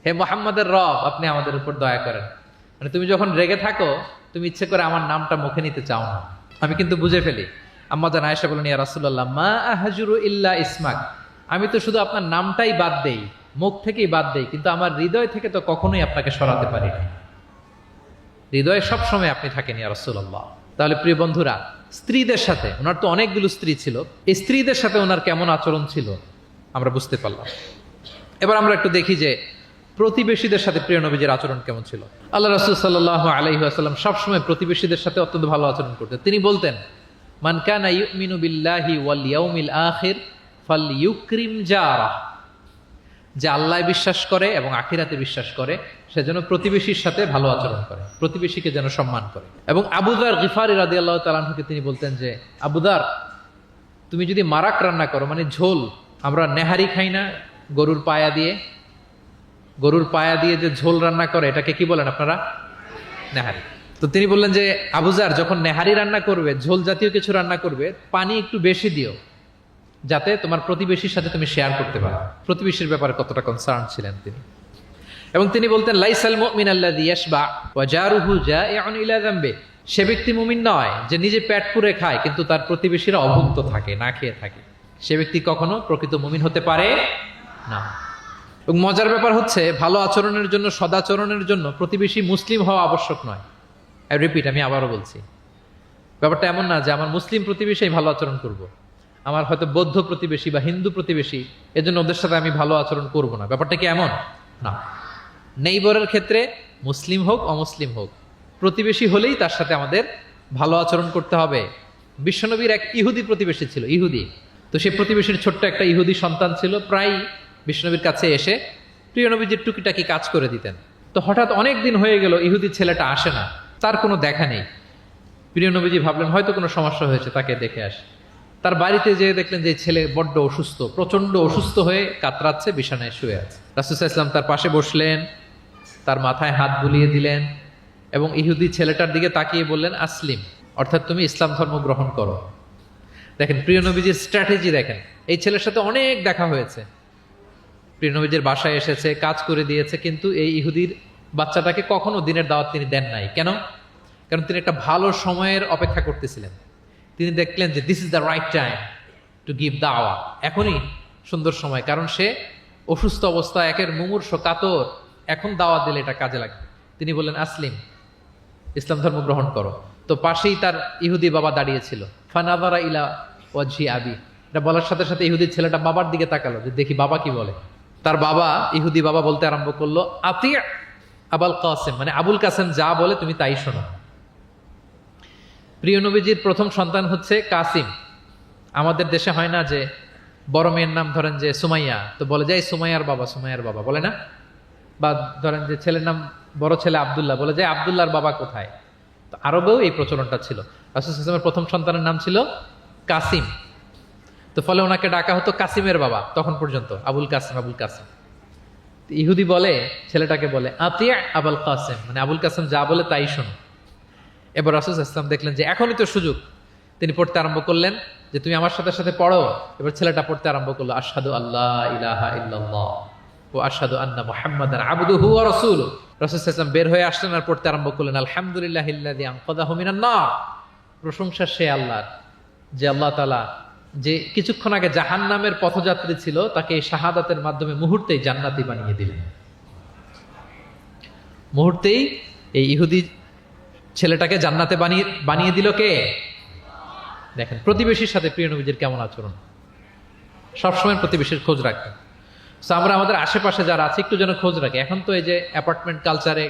হে মোহাম্মদের রব আপনি আমাদের উপর দয়া করেন। মানে তুমি যখন রেগে থাকো তুমি ইচ্ছে করে আমার নামটা মুখে নিতে চাও না, আমি কিন্তু বুঝে ফেলি। আম্মা জান আয়েশা বলেন, ইয়া রাসূলুল্লাহ মা আহজুরু ইল্লা ইসমাক, আমি তো শুধু আপনার নামটাই বাদ দেই, মুখ থেকেই বাদ দেই, কিন্তু আমার হৃদয় থেকে তো কখনোই আপনাকে সরাতে পারি না, হৃদয়ে সবসময় আপনি থাকেন ইয়া রাসূলুল্লাহ। তাহলে প্রিয় বন্ধুরা, স্ত্রীদের সাথে, ওনার তো অনেকগুলো স্ত্রী ছিল, এই স্ত্রীদের সাথে ওনার কেমন আচরণ ছিল আমরা বুঝতে পারলাম। এবার আমরা একটু দেখি যে প্রতিবেশীদের সাথে প্রিয় নবীজির আচরণ কেমন ছিল। আল্লাহ রাসূল সাল্লাল্লাহু আলাইহি ওয়াসাল্লাম সবসময় প্রতিবেশীদের সাথে অত্যন্ত ভালো আচরণ করতেন। তিনি বলতেন, মান কানা ইউমিনু বিল্লাহি ওয়াল ইয়াউমিল আখির ফালইউকরিম জারাহ, যে আল্লাহ বিশ্বাস করে এবং আখিরাতে বিশ্বাস করে সে যেন প্রতিবেশীর সাথে ভালো আচরণ করে, প্রতিবেশীকে যেন সম্মান করে। এবং আবু যার গিফারি রাদিয়াল্লাহু তাআলা আনহুকে তিনি বলতেন যে, আবু যার তুমি যদি মারাক রান্না করো, মানে ঝোল, আমরা নেহারি খাই না গরুর পায়া দিয়ে, গরুর পায়া দিয়ে যে ঝোল রান্না করে এটাকে কি বলেন আপনারা? নেহারি। তো তিনি বললেন যে আবু যার যখন নেহারি রান্না করবে, ঝোল জাতীয় কিছু রান্না করবে, পানি একটু বেশি দিও যাতে তোমার প্রতিবেশীর সাথে তুমি শেয়ার করতে পারো। প্রতিবেশীর ব্যাপারে কতটা কনসার্ন ছিলেন তিনি। এবং তিনি বলতেন, লাইসাল মুমিন আল্লাযী ইয়াশবা ওয়া জারুহু জাইউন ইলা যামবি, সে ব্যক্তি মুমিন নয় যে নিজে পেট পুরে খায় কিন্তু তার প্রতিবেশীরা অভুক্ত থাকে, না খেয়ে থাকে, সে ব্যক্তি কখনো প্রকৃত মুমিন হতে পারে না। এবং মজার ব্যাপার হচ্ছে, ভালো আচরণের জন্য, সদাচরণের জন্য প্রতিবেশী মুসলিম হওয়া আবশ্যক নয়। আই রিপিট, আমি আবারও বলছি, ব্যাপারটা এমন না যে আমার মুসলিম প্রতিবেশী ভালো আচরণ করব, আমার হয়তো বৌদ্ধ প্রতিবেশী বা হিন্দু প্রতিবেশী, এজন্য ওদের সাথে আমি ভালো আচরণ করব না। ব্যাপারটা কি এমন না? নেইবরের ক্ষেত্রে মুসলিম হোক অমুসলিম হোক, প্রতিবেশী হলেই তার সাথে আমাদের ভালো আচরণ করতে হবে। বিশ্বনবীর এক ইহুদি প্রতিবেশী ছিল, ইহুদি। তো সেই প্রতিবেশীর ছোট্ট একটা ইহুদি সন্তান ছিল, প্রায় বিশ্বনবীর কাছে এসে প্রিয় নবীজির টুকিটাকি কাজ করে দিতেন। তো হঠাৎ অনেক দিন হয়ে গেল ইহুদি ছেলেটা আসে না, তার কোনো দেখা নেই। প্রিয় নবীজি ভাবলেন হয়তো কোনো সমস্যা হয়েছে, তাকে দেখে আসে। তার বাড়িতে যেয়ে দেখলেন যে ছেলে বড্ড অসুস্থ, প্রচন্ড অসুস্থ হয়ে কাতরাচ্ছে, বিছানায় শুয়ে আছে। রাসূল সাল্লাল্লাহু আলাইহি ওয়াসাল্লাম তার পাশে বসলেন, তার মাথায় হাত বুলিয়ে দিলেন এবং ইহুদি ছেলেটার দিকে তাকিয়ে বললেন, আসলিম, অর্থাৎ তুমি ইসলাম ধর্ম গ্রহণ করো। দেখেন প্রিয় নবীজির স্ট্র্যাটেজি, দেখেন এই ছেলের সাথে অনেক দেখা হয়েছে, প্রিয় নবীজির বাসায় এসেছে, কাজ করে দিয়েছে, কিন্তু এই ইহুদির বাচ্চাটাকে কখনো দিনের দাওয়াত তিনি দেন নাই। কেন? কারণ তিনি একটা ভালো সময়ের অপেক্ষা করতেছিলেন। তিনি দেখলেন যে this is the right time to give দাওয়া, এখনই সুন্দর সময়, কারণ সে অসুস্থ অবস্থা, একের মুমূর্ষ কাতর, এখন দাওয়াত দিলে এটা কাজে লাগবে। তিনি বললেন, আসলিম, ইসলাম ধর্ম গ্রহণ করো। তো পাশেই তার ইহুদি বাবা দাঁড়িয়েছিল। ফানাযারা ইলা ওয়াজহি আবি, এটা বলার সাথে সাথে ইহুদি ছেলেটা বাবার দিকে তাকালো যে দেখি বাবা কি বলে। তার বাবা, ইহুদি বাবা বলতে আরম্ভ করলো, আতি আবুল কাসেম, মানে আবুল কাসেম যা বলে তুমি তাই শোনো। প্রিয় নবীজির প্রথম সন্তান হচ্ছে কাসিম। আমাদের দেশে হয় না যে বড় মেয়ের নাম ধরেন যে সুমাইয়া, তো বলে যায় সুমাইয়ার বাবা, সুমাইয়ার বাবা বলে না? বা ধরেন যে ছেলের নাম, বড় ছেলে আব্দুল্লাহ, বলে যায় আব্দুল্লাহর বাবা কোথায়? তো আরবেও এই প্রচলনটা ছিল। রাসূল সাল্লাল্লাহু আলাইহি ওয়াসাল্লামের প্রথম সন্তানের নাম ছিল কাসিম, তো ফলে ওনাকে ডাকা হতো কাসিমের বাবা তখন পর্যন্ত, আবুল কাসিম, আবুল কাসিম। ইহুদি বলে, ছেলেটাকে বলে আতি আবুল কাসেম, মানে আবুল কাসেম যা বলে তাই শোনো। এবার রাসূল সাল্লাল্লাহু আলাইহি ওয়াসাল্লাম দেখলেন যে এখনই তো সুযোগ, তিনি পড়তে আরম্ভ করলেন যে তুমি আমার সাথে সাথে পড়ো। এবার ছেলেটা পড়তে আরম্ভ করলো, আশহাদু আল্লাহ ইলাহা ইল্লাল্লাহ ওয়া আশহাদু আন্না মুহাম্মাদান আবদুহু ওয়া রাসূলুহু। রাসূল সাল্লাল্লাহু আলাইহি ওয়াসাল্লাম বের হয়ে আসলেন আর পড়তে আরম্ভ করলেন, আলহামদুলিল্লাহিল্লাযী আনকাযাহু মিনান নার, প্রশংসা সে আল্লাহর যে আল্লাহ তাআলা যে কিছুক্ষণ আগে জাহান্নামের পথযাত্রী ছিল তাকে এই শাহাদাতের মাধ্যমে মুহূর্তেই জান্নাতি বানিয়ে দিলেন। মুহূর্তেই এই ইহুদি ছেলেটাকে জান্নাতে বানিয়ে দিল কে? দেখেন প্রতিবেশীর সাথে প্রিয় নবীজির কেমন আচরণ, সবসময় প্রতিবেশীর খোঁজ রাখতেন। তো আমরা আমাদের আশেপাশে যারা আছে একটু যেন খোঁজ রাখি। এখন তো এই যে অ্যাপার্টমেন্ট কালচারে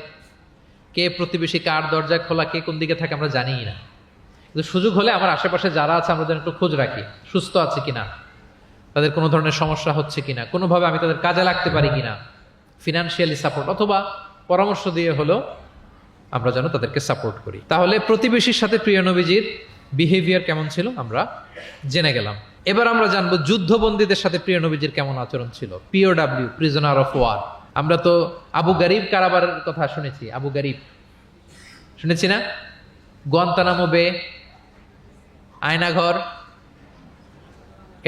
কে প্রতিবেশী, কার দরজা খোলা, কে কোন দিকে থাকে আমরা জানিই না। কিন্তু সুযোগ হলে আমার আশেপাশে যারা আছে আমরা যেন একটু খোঁজ রাখি, সুস্থ আছে কিনা, তাদের কোনো ধরনের সমস্যা হচ্ছে কিনা, কোনোভাবে আমি তাদের কাজে লাগতে পারি কিনা, ফিনান্সিয়ালি সাপোর্ট অথবা পরামর্শ দিয়ে হলেও আমরা যেন তাদেরকে সাপোর্ট করি। তাহলে প্রতিবেশীর সাথে প্রিয় নবীজির বিহেভিয়ার কেমন ছিল আমরা জেনে গেলাম। এবার আমরা জানবো যুদ্ধবন্দীদের সাথে প্রিয় নবীজির কেমন আচরণ ছিল। পিওডাব্লিউ, প্রিজনার অফ ওয়ার। আমরা তো আবু গারিব কারাবারের কথা শুনেছি, আবু গারিব শুনেছি না? গুয়ান্তানামো বে, আয়নাঘর,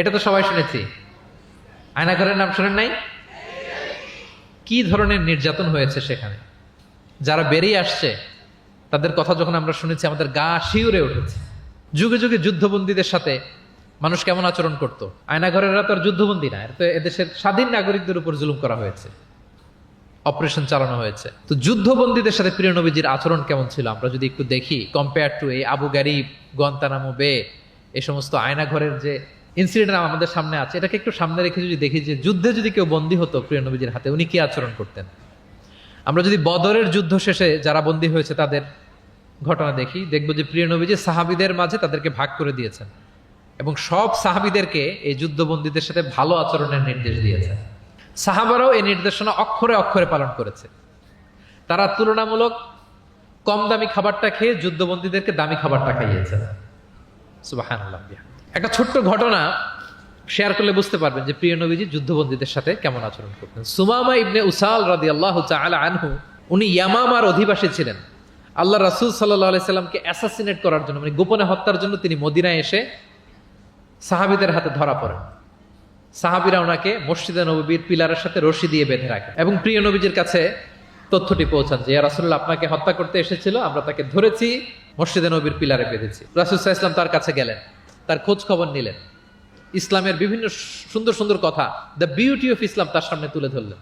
এটা তো সবাই শুনেছি। আয়নাঘরের নাম শোনেন নাই? কি ধরনের নির্যাতন হয়েছে সেখানে, যারা বেরিয়ে আসছে তাদের কথা যখন আমরা শুনেছি আমাদের গা শিউরে উঠেছে। যুগে যুগে যুদ্ধবন্দীদের সাথে মানুষ কেমন আচরণ করত। আয়নাঘরেরা তো আর যুদ্ধবন্দী না, তো এদেশের স্বাধীন নাগরিকদের উপর জুলুম করা হয়েছে, অপারেশন চালানো হয়েছে। তো যুদ্ধবন্দীদের সাথে প্রিয় নবীজির আচরণ কেমন ছিল আমরা যদি একটু দেখি, কম্পেয়ার টু এই আবু গারিব, গুয়ান্তানামো বে, এই সমস্ত আয়নাঘরের যে ইনসিডেন্ট আমাদের সামনে আছে, এটাকে একটু সামনে রেখে যদি দেখি যে যুদ্ধে যদি কেউ বন্দী হতো প্রিয় নবীজির হাতে, উনি কি আচরণ করতেন। আমরা যদি বদরের যুদ্ধ শেষে যারা বন্দী হয়েছে তাদের ঘটনা দেখি, দেখবো যে প্রিয় নবীজি সাহাবীদের মাঝে তাদেরকে ভাগ করে দিয়েছেন এবং সব সাহাবীদেরকে এই যুদ্ধবন্দীদের সাথে ভালো আচরণের নির্দেশ দিয়েছেন। সাহাবারাও এই নির্দেশনা অক্ষরে অক্ষরে পালন করেছে। তারা তুলনামূলক কম দামি খাবারটা খেয়ে যুদ্ধবন্দীদেরকে দামি খাবারটা খাইয়েছে। সুবহানাল্লাহ। একটা ছোট্ট ঘটনা শেয়ার করলে বুঝতে পারবেন যে প্রিয় নবীজি যুদ্ধবন্দীদের সাথে কেমন আচরণ করতেন। সুমামা ইবনে উসাল রাদিয়াল্লাহু তাআলা আনহু, উনি ইয়ামামার অধিবাসী ছিলেন। আল্লাহ রাসূল সাল্লাল্লাহু আলাইহি সাল্লামকে অ্যাসাসিনেট করার জন্য, মানে গোপনে হত্যার জন্য তিনি মদিনায় এসে সাহাবীদের হাতে ধরা পড়েন। সাহাবীরা ওনাকে মসজিদে নববীর পিলারের সাথে রশি দিয়ে বেঁধে রাখেন এবং প্রিয় নবীজির কাছে তথ্যটি পৌঁছান যে ইয়া রাসূলুল্লাহ আপনাকে হত্যা করতে এসেছিল, আমরা তাকে ধরেছি, মসজিদে নববীর পিলারে বেঁধেছি। রাসূল সাল্লাল্লাহু আলাইহি ওয়াসাল্লাম তার কাছে গেলেন, তার খোঁজ খবর নিলেন, ইসলামের বিভিন্ন সুন্দর সুন্দর কথা, দ্য বিউটি অফ ইসলাম তার সামনে তুলে ধরলেন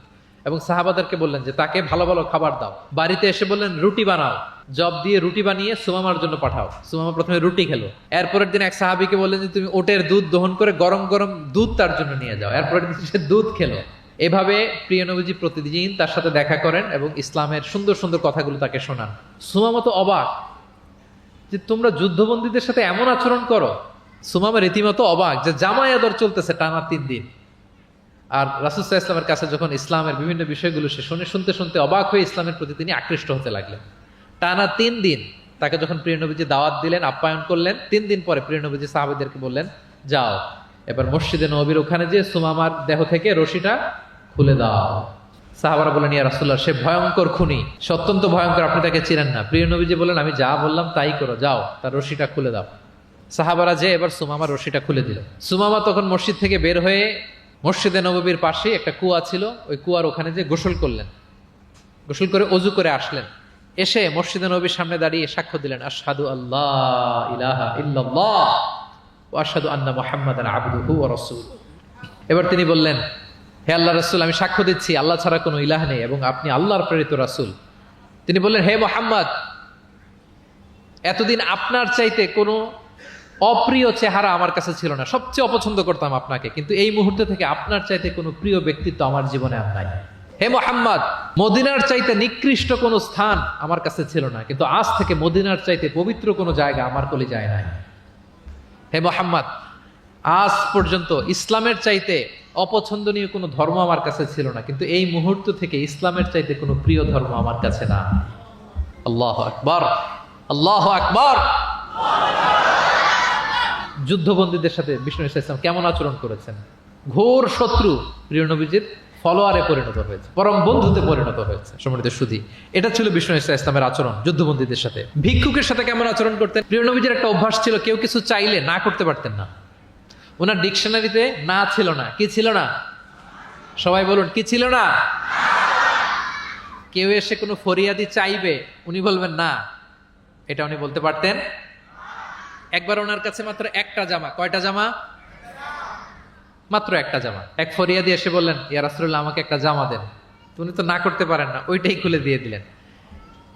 এবং সাহাবাদেরকে বললেন যে তাকে ভালো ভালো খাবার দাও। বাড়িতে এসে বললেন রুটি বানাও, জব দিয়ে রুটি বানিয়ে সুমামার জন্য পাঠাও। সুমামা প্রথমে রুটি খেলো। এরপরের দিন এক সাহাবীকে বললেন যে তুমি ওটের দুধ দহন করে গরম গরম দুধ তার জন্য নিয়ে যাও। এরপরের দিন সে দুধ খেলো। এভাবে প্রিয় নবীজি প্রতিদিন তার সাথে দেখা করেন এবং ইসলামের সুন্দর সুন্দর কথাগুলো তাকে শোনান। সুমামা তো অবাক যে তোমরা যুদ্ধবন্দীদের সাথে এমন আচরণ করো। সুমামা রীতিমতো অবাক যে জামাই আদর চলতেছে টানা 3 দিন। আর রাসূল সাল্লাল্লাহু আলাইহি ওয়াসাল্লামের কাছে যখন ইসলামের বিভিন্ন বিষয়গুলো সে শুনতে শুনতে অবাক হয়ে ইসলামের প্রতি তিনি আকৃষ্ট হতে লাগলেন। টানা 3 দিন তাকে যখন প্রিয় নবীজি দাওয়াত দিলেন, আপ্যায়ন করলেন, 3 দিন পরে প্রিয় নবীজি সাহাবীদেরকে বললেন যাও এবার মসজিদে নববীর ওখানে যে সুমামার দেহ থেকে রশিটা খুলে দাও। সাহাবারা বললেন ইয়া রাসূলুল্লাহ সে ভয়ঙ্কর খুনি, সে অত্যন্ত ভয়ঙ্কর, আপনি তাকে চিনেন না। প্রিয় নবীজি বললেন আমি যা বললাম তাই করো, যাও তার রশিটা খুলে দাও। সাহাবারা যে এবার সুমামার রশিটা খুলে দিল। সুমামা তখন মসজিদ থেকে বের হয়ে মসজিদে নববীর পাশে একটা কুয়া ছিল, ওই কুয়ার ওখানে যে গোসল করলেন, গোসল করে অজু করে আসলেন। এসে মসজিদে নববীর সামনে দাঁড়িয়ে সাক্ষ্য দিলেন আশহাদু আল্লাহ ইলাহা ইল্লাল্লাহ ওয়া আশহাদু আন্না মুহাম্মাদান আবদুহু ওয়া রাসূলুহু। এবার তিনি বললেন হে আল্লাহ রাসূল, আমি সাক্ষ্য দিচ্ছি আল্লাহ ছাড়া কোনো ইলাহ নেই এবং আপনি আল্লাহর প্রেরিত রাসূল। তিনি বললেন হে মুহাম্মদ, এতদিন আপনার চাইতে কোনো অপ্রিয় চেহারা আমার কাছে ছিল না, সবচেয়ে অপছন্দ করতাম আপনাকে, কিন্তু এই মুহূর্তে থেকে আপনার চাইতে কোনো প্রিয় ব্যক্তিত্ব আমার জীবনে আর নাই। হে মুহাম্মদ, মদিনার চাইতে নিকৃষ্ট কোনো স্থান আমার কাছে ছিল না, কিন্তু আজ থেকে মদিনার চাইতে পবিত্র কোনো জায়গা আমার কলিজায় নাই। হে মুহাম্মদ, আজ পর্যন্ত ইসলামের চাইতে অপছন্দনীয় কোনো ধর্ম আমার কাছে ছিল না, কিন্তু এই মুহূর্ত থেকে ইসলামের চাইতে কোনো প্রিয় ধর্ম আমার কাছে না। আল্লাহু আকবার, আল্লাহু আকবার। যুদ্ধবন্দীদের সাথে বিষ্ণু ইসলাম কেমন আচরণ করেছেন। ঘোর শত্রু প্রিয় নবীজির ফলোয়ারে পরিণত হয়েছে, পরম বন্ধুতে পরিণত হয়েছে। সম্মানিত সুধী, এটা ছিল বিষ্ণু ইসলামের আচরণ যুদ্ধবন্দীদের সাথে। ভিক্ষুকের সাথে কেমন আচরণ করতেন। প্রিয় নবীজির একটা অভ্যাস ছিল, কেউ কিছু চাইলে না করতে পারতেন না। ওনার ডিকশনারিতে না ছিল না। কি ছিল না? সবাই বলুন, কি ছিল না? কেউ এসে কোনো ফরিয়াদি চাইবে, উনি বলবেন না, এটা উনি বলতে পারতেন। একবার ওনার কাছে মাত্র একটা জামা, কয়টা জামা? মাত্র একটা জামা। এক ফরিয়াদি এসে বললেন ইয়া রাসূলুল্লাহ আমাকে একটা জামা দেন। উনি তো না করতে পারেন না, ওইটাই খুলে দিয়ে দিলেন।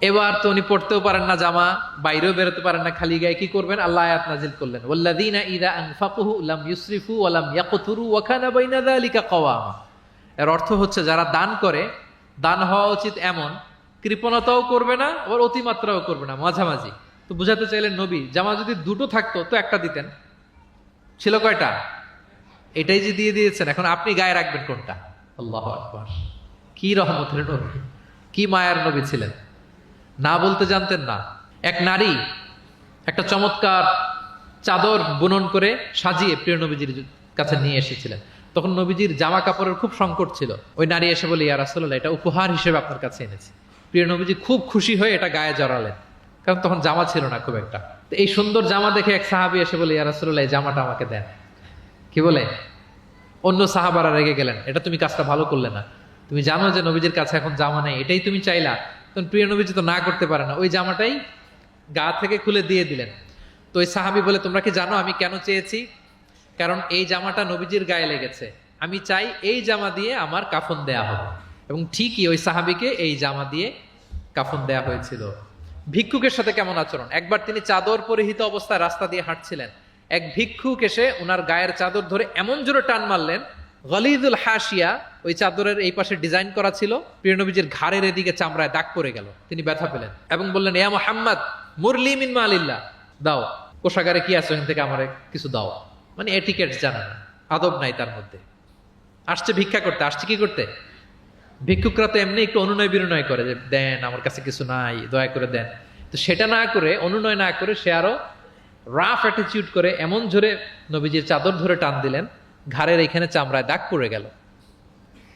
এবার তো উনি পড়তেও পারেন না জামা, বাইরেও বেরোতে পারেন না, খালি গায়ে কি করবেন? আল্লাহ আয়াত নাজিল করলেন ওয়াল্লাযীনা ইযা আনফাকু লাম ইউসরিফু ওয়া লাম ইয়াকতুরু ওয়া কানা বাইনা যালিকা কাওয়ামা। এর অর্থ হচ্ছে যারা দান করে, দান হওয়া উচিত এমন কৃপণতাও করবে না, আবার অতিমাত্রাও করবে না, মাঝামাঝি। তো বুঝাতে চাইলেন নবী জামা যদি দুটো থাকতো তো একটা দিতেন, ছিল কয়টা? এটাই যে দিয়ে দিয়েছেন, এখন আপনি গায়ে রাখবেন কোনটা? আল্লাহু আকবার। কি রহমতের নবী, কি মায়ার নবী ছিলেন, না বলতে জানতেন না। এক নারী একটা চমৎকার চাদর বুনন করে সাজিয়ে প্রিয় নবীজির কাছে নিয়ে এসেছিলেন। তখন নবীজির জামা কাপড়ের খুব সংকট ছিল। ওই নারী এসে বলে, ইয়া রাসূলুল্লাহ, এটা উপহার হিসেবে আপনার কাছে এনেছি। প্রিয় নবীজি খুব খুশি হয়ে এটা গায়ে জড়ালেন, কারণ তখন জামা ছিল না খুব একটা। তো এই সুন্দর জামা দেখে এক সাহাবী এসে বলে, ইয়া রাসূলুল্লাহ, এই জামাটা আমাকে দেন। কি বলে? অন্য সাহাবারা রেগে গেলেন, এটা তুমি কাজটা ভালো করলে না, তুমি জানো যে নবীজির কাছে এখন জামা নেই, এটাই তুমি চাইলা। তখন প্রিয় নবীজি তো না করতে পারে না, ওই জামাটাই গা থেকে খুলে দিয়ে দিলেন। তো ওই সাহাবী বলে, তোমরা কি জানো আমি কেন চেয়েছি? কারণ এই জামাটা নবীজির গায়ে লেগেছে, আমি চাই এই জামা দিয়ে আমার কাফন দেয়া হবে। এবং ঠিকই ওই সাহাবীকে এই জামা দিয়ে কাফন দেয়া হয়েছিল। ভিক্ষুকের সাথে কেমন আচরণ! একবার তিনি চাদর পরিহিত অবস্থায় রাস্তা দিয়ে হাঁটছিলেন, এক ভিক্ষুক এসে ওনার গায়ের চাদর ধরে এমন জোরে টান মারলেন, গলিদুল হাসিয়া, ওই চাদরের এই পাশে ডিজাইন করা ছিল, প্রিয় নবীজির ঘাড়ের এদিকে চামড়ায় দাগ পড়ে গেল, তিনি ব্যথা পেলেন এবং বললেন, ইয়া মুহাম্মদ মুরলি মিন মালিল্লাহ, দাও কোষাগারে কি আছে ওখান থেকে আমারে কিছু দাও। মানে এটিকেট জানে না, আদব নাই তার মধ্যে। আসছে ভিক্ষা করতে, আসছে কি করতে? ভিক্ষুকরা তো এমনি একটু অনুনয় বিনয় করে যে দেন, আমার কাছে কিছু নাই, দয়া করে দেন। তো সেটা না করে, অনুনয় না করে, সে আরো রাফ অ্যাটিটিউড করে এমন জোরে নবীজির চাদর ধরে টান দিলেন, ঘাড়ের এখানে চামড়ায় দাগ পড়ে গেল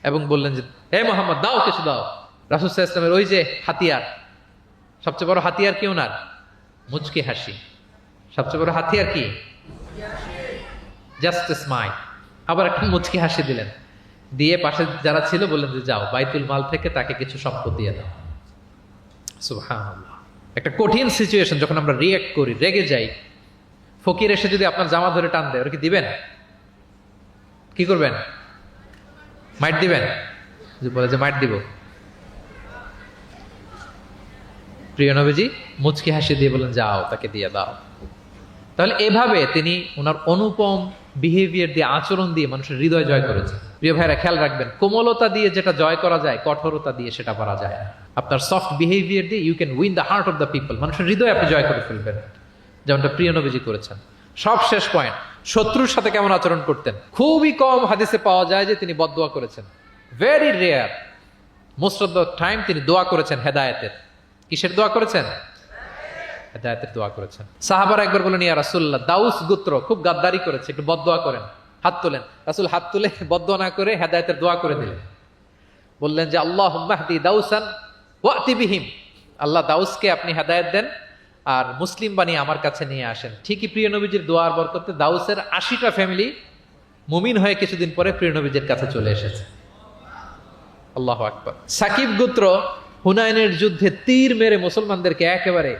এবং বললেন যে, হে মোহাম্মদ, দাও কিছু দাও। রাসূল সাল্লাল্লাহু আলাইহি ওয়াসাল্লামের ওই যে হাতিয়ার, সবচেয়ে বড় হাতিয়ার কি ওনার? মুচকি হাসি। সবচেয়ে বড় হাতিয়ার কি? Just smile. আবার একটা মুচকি হাসি দিলেন, দিয়ে পাশে যারা ছিল বললেন যে, যাও বাইতুল মাল থেকে তাকে কিছু সম্পদ দিয়ে দাও। সুবহানাল্লাহ। একটা কঠিন সিচুয়েশন যখন আমরা রিঅ্যাক্ট করি, রেগে যাই, ফকির এসে যদি আপনার জামা ধরে টান দেয়, ওরা কি দিবেন? কি করবেন? মাইট দিবেন? বলে যে মাইট দিব। প্রিয় নবীজি মুচকি হাসি দিয়ে বলেন, যাও তাকে দিয়ে দাও। তাহলে এভাবে তিনি ওনার অনুপম বিহেভিয়ার দিয়ে, আচরণ দিয়ে মানুষের হৃদয় জয় করেছে। প্রিয় ভাইরা, খেয়াল রাখবেন, কোমলতা দিয়ে যেটা জয় করা যায়, কঠোরতা দিয়ে সেটা করা যায় না। আপনার সফট বিহেভিয়ার দিয়ে you can win the heart of the people, মানুষের হৃদয় আপনি জয় করে ফেলবেন, যেমনটা প্রিয় নবীজি করেছেন। সব শেষ পয়েন্ট, শত্রুর সাথে কেমন আচরণ করতেন। খুবই কম হাদিসে পাওয়া যায় যে তিনি বদদোয়া করেছেন, very rare. Most of the time তিনি দোয়া করেছেন হেদায়েতের। কিসের দোয়া করেছেন? হেদায়েতের দোয়া করেছেন। সাহাবারা একবার বলেন, ইয়া রাসূলুল্লাহ, দাউস গোত্র খুব গাদ্দারি করেছে, একটু বদদোয়া করেন। হাত তোলেন। রাসূল হাত তুলে বদদোয়া না করে হেদায়েতের দোয়া করে দিলেন। বললেন যে, আল্লাহুম্মা হদি দাউসান ওয়াতি বিহিম, আল্লাহ দাউসকে আপনি হেদায়েত দেন আর মুসলিম বানিয়ে আমার কাছে নিয়ে আসেন। ঠিকই প্রিয় নবীজির দোয়ার বরকতে দাউসের ৮০টা ফ্যামিলি মুমিন হয়ে কিছুদিন পরে প্রিয় নবীজির কাছে চলে এসেছে। আল্লাহু আকবার। সাকিব গোত্র হুনাইনের যুদ্ধে তীর মেরে মুসলমানদেরকে একেবারে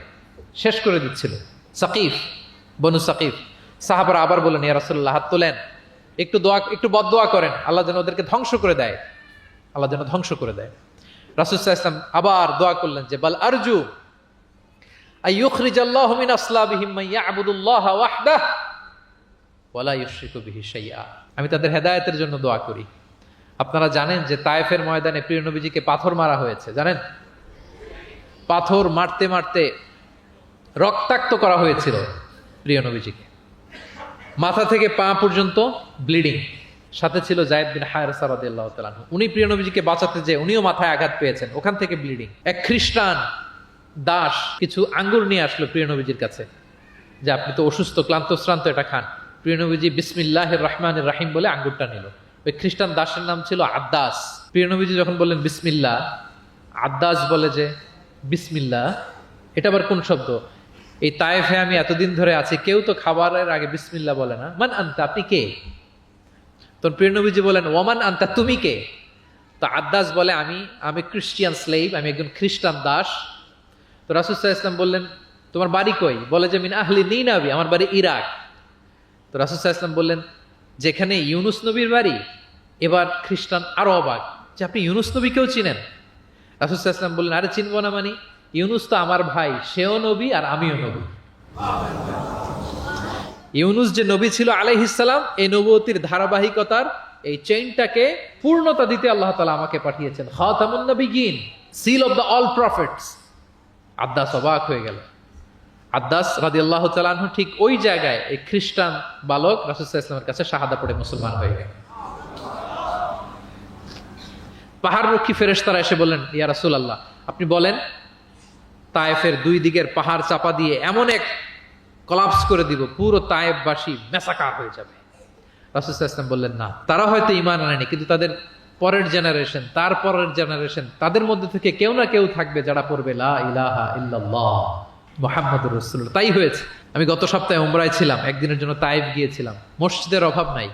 শেষ করে দিচ্ছিল। সাকিফ, বনু সাকিফ। সাহাবারা আবার বলেন, ইয়া রাসূলুল্লাহ, হাত তোলেন, একটু দোয়া, একটু বদদোয়া করেন, আল্লাহ যেন ওদেরকে ধ্বংস করে দেয়, আল্লাহ যেন ধ্বংস করে দেয়। রাসূল সাল্লাল্লাহু আলাইহি ওয়াসাল্লাম আবার দোয়া করলেন যে, বাল আরজু আইয়ুখরিজাল্লাহু মিন আসলাবিহিম মান ইয়াবুদুল্লাহ ওয়াহদাহু ওয়া লা ইউশরিকু বিহি শাইআ। আমি তাদের হেদায়েতের জন্য দোয়া করি। আপনারা জানেন যে তায়েফের ময়দানে প্রিয় নবীজিকে পাথর মারা হয়েছে, জানেন? পাথর মারতে মারতে রক্তাক্ত করা হয়েছিল প্রিয় নবীজিকে, মাথা থেকে পা পর্যন্ত ব্লিডিং। সাথে ছিল যায়েদ বিন হারেসা রাদিয়াল্লাহু তাআলা আনহু। উনি প্রিয় নবীজিকে বাঁচাতে যে উনিও মাথায় আঘাত পেয়েছেন, ওখান থেকে ব্লিডিং। এক খ্রিস্টান দাস কিছু আঙ্গুর নিয়ে আসলো প্রিয় নবীজির কাছে, যে আপনি তো অসুস্থ, ক্লান্ত শ্রান্ত, এটা খান। প্রিয় নবীজি বিসমিল্লাহির রহমানির রহিম বলে আঙ্গুরটা নিল। ওই খ্রিস্টান দাসের নাম ছিল আদ্দাস। প্রিয় নবীজি যখন বললেন বিসমিল্লাহ, আদ্দাস বলে যে বিসমিল্লাহ, এটা আবার কোন শব্দ? এই তায়েফে আমি এতদিন ধরে আছি, কেউ তো খাবারের আগে বিসমিল্লাহ বলে না। মান আনতা, আপনি কে? তো প্রিয় নবীজি বলেন, ওমান আনতা, তুমি কে? তো আদ্দাস বলে, আমি ক্রিশ্চিয়ান স্লেভ, আমি একজন খ্রিস্টান দাস। তো রাসূল সাল্লাল্লাহু আলাইহি ওয়াসাল্লাম বললেন, তোমার বাড়ি কই? বলে যে মিন আহলি নিনাবি, আমার বাড়ি ইরাক। তো রাসূল সাল্লাল্লাহু আলাইহি ওয়াসাল্লাম বললেন, যেখানে ইউনুস নবীর বাড়ি। এবার খ্রিস্টান আরো অবাক যে আপনি ইউনুস নবীকেও চিনেন? রাসূল সাল্লাল্লাহু আলাইহি ওয়াসাল্লাম বললেন, আরে চিনবো না মানে, ইউনুস তো আমার ভাই, সেও নবী আর আমিও নবী। ইউনুস যে নবী ছিল আলাইহিস সালাম, এই নবুয়তির ধারাবাহিকতার এই চেইনটাকে পূর্ণতা দিতে আল্লাহ তাআলা আমাকে পাঠিয়েছেন, খাতামুন নবিয়্যিন, seal of the all prophets. আদ্দাস অবাক হয়ে গেল। আদ্দাস রাদিয়াল্লাহু তাআলা আনহু ঠিক ওই জায়গায় এই খ্রিস্টান বালক রাসূল সাল্লাল্লাহু আলাইহি ওয়াসাল্লামের কাছে শাহাদা পড়ে মুসলমান হয়ে গেল। পাহাড় রক্ষী ফেরেশতারা এসে বললেন, ইয়া রাসূলুল্লাহ, আপনি বলেন তায়েফের দুই দিকের পাহাড় চাপা দিয়ে এমন এক কলাপস করে দিব, পুরো তায়েফবাসী মেসাকার হয়ে যাবে। রাসূল সাল্লাল্লাহু আলাইহি ওয়াসাল্লাম বললেন, না, তারা হয়তো ঈমান আনেনি, কিন্তু তাদের পরের জেনারেশন, তার পরের জেনারেশন, তাদের মধ্যে থেকে কেউ না কেউ থাকবে যারা পড়বে লা ইলাহা ইল্লাল্লাহ মুহাম্মাদুর রাসূলুল্লাহ। তাই হয়েছে। আমি গত সপ্তাহে উমরায় ছিলাম, একদিনের জন্য তায়েফ গিয়েছিলাম। মসজিদের অভাব নাই,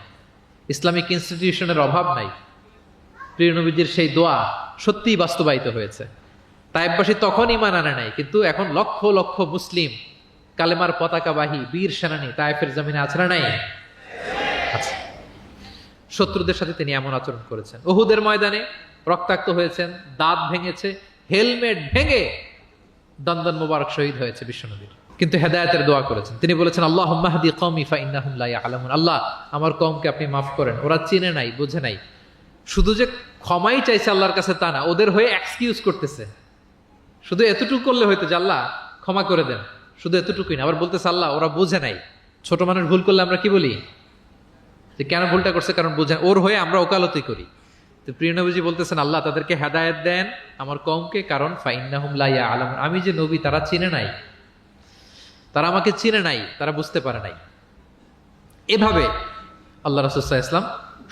ইসলামিক ইনস্টিটিউশনের অভাব নাই। প্রিয় নবীজির সেই দোয়া সত্যিই বাস্তবায়িত হয়েছে। তায়েফবাসী তখন ঈমান আনে নাই, কিন্তু এখন লক্ষ লক্ষ মুসলিম কালেমার পতাকাবাহী বীর সেনানী তায়েফের জমিনে আছে না নাই? আছে। শত্রুদের সাথে তিনি এমন আচরণ করেছেন। উহুদের ময়দানে রক্তাক্ত হয়েছেন, দাঁত ভেঙেছে, হেলমেট ভেঙে দন্দন মোবারক শহীদ হয়েছে বিশ্বনবীর। কিন্তু হেদায়েতের দোয়া করেছেন। তিনি বলেছেন, আল্লাহুম্মা হদি কওমি ফাইন্নাহুম লা ইয়ালামুন। আল্লাহ, আমার কওমকে আপনি মাফ করেন, ওরা চিনে নাই, বুঝে নাই। শুধু যে ক্ষমাই চাইছে আল্লাহর কাছে তা না, ওদের হয়ে এক্সকিউজ করতেছে। শুধু এতটুকু করলে হয়তো যে আল্লাহ ক্ষমা করে দেন, শুধু এতটুকুই না, আবার বলতেছে আল্লাহ ওরা বুঝে নাই। ছোট মানুষ ভুল করলে আমরা কি বলি? যে কেন ভুলটা করছে, কারণ বুঝে। ওর হয়ে আমরা ওকালতি করি। তো প্রিয় নবীজি বলতেছেন, আল্লাহ তাদেরকে হেদায়েত দেন আমার কওমকে, কারণ ফাইন্নাহুম লা ইয়ালামুন, আমি যে নবী তারা চিনে নাই, তারা আমাকে চিনে নাই, তারা বুঝতে পারে নাই। এভাবে আল্লাহ রাসূল সাল্লাল্লাহু আলাইহি ওয়াসাল্লাম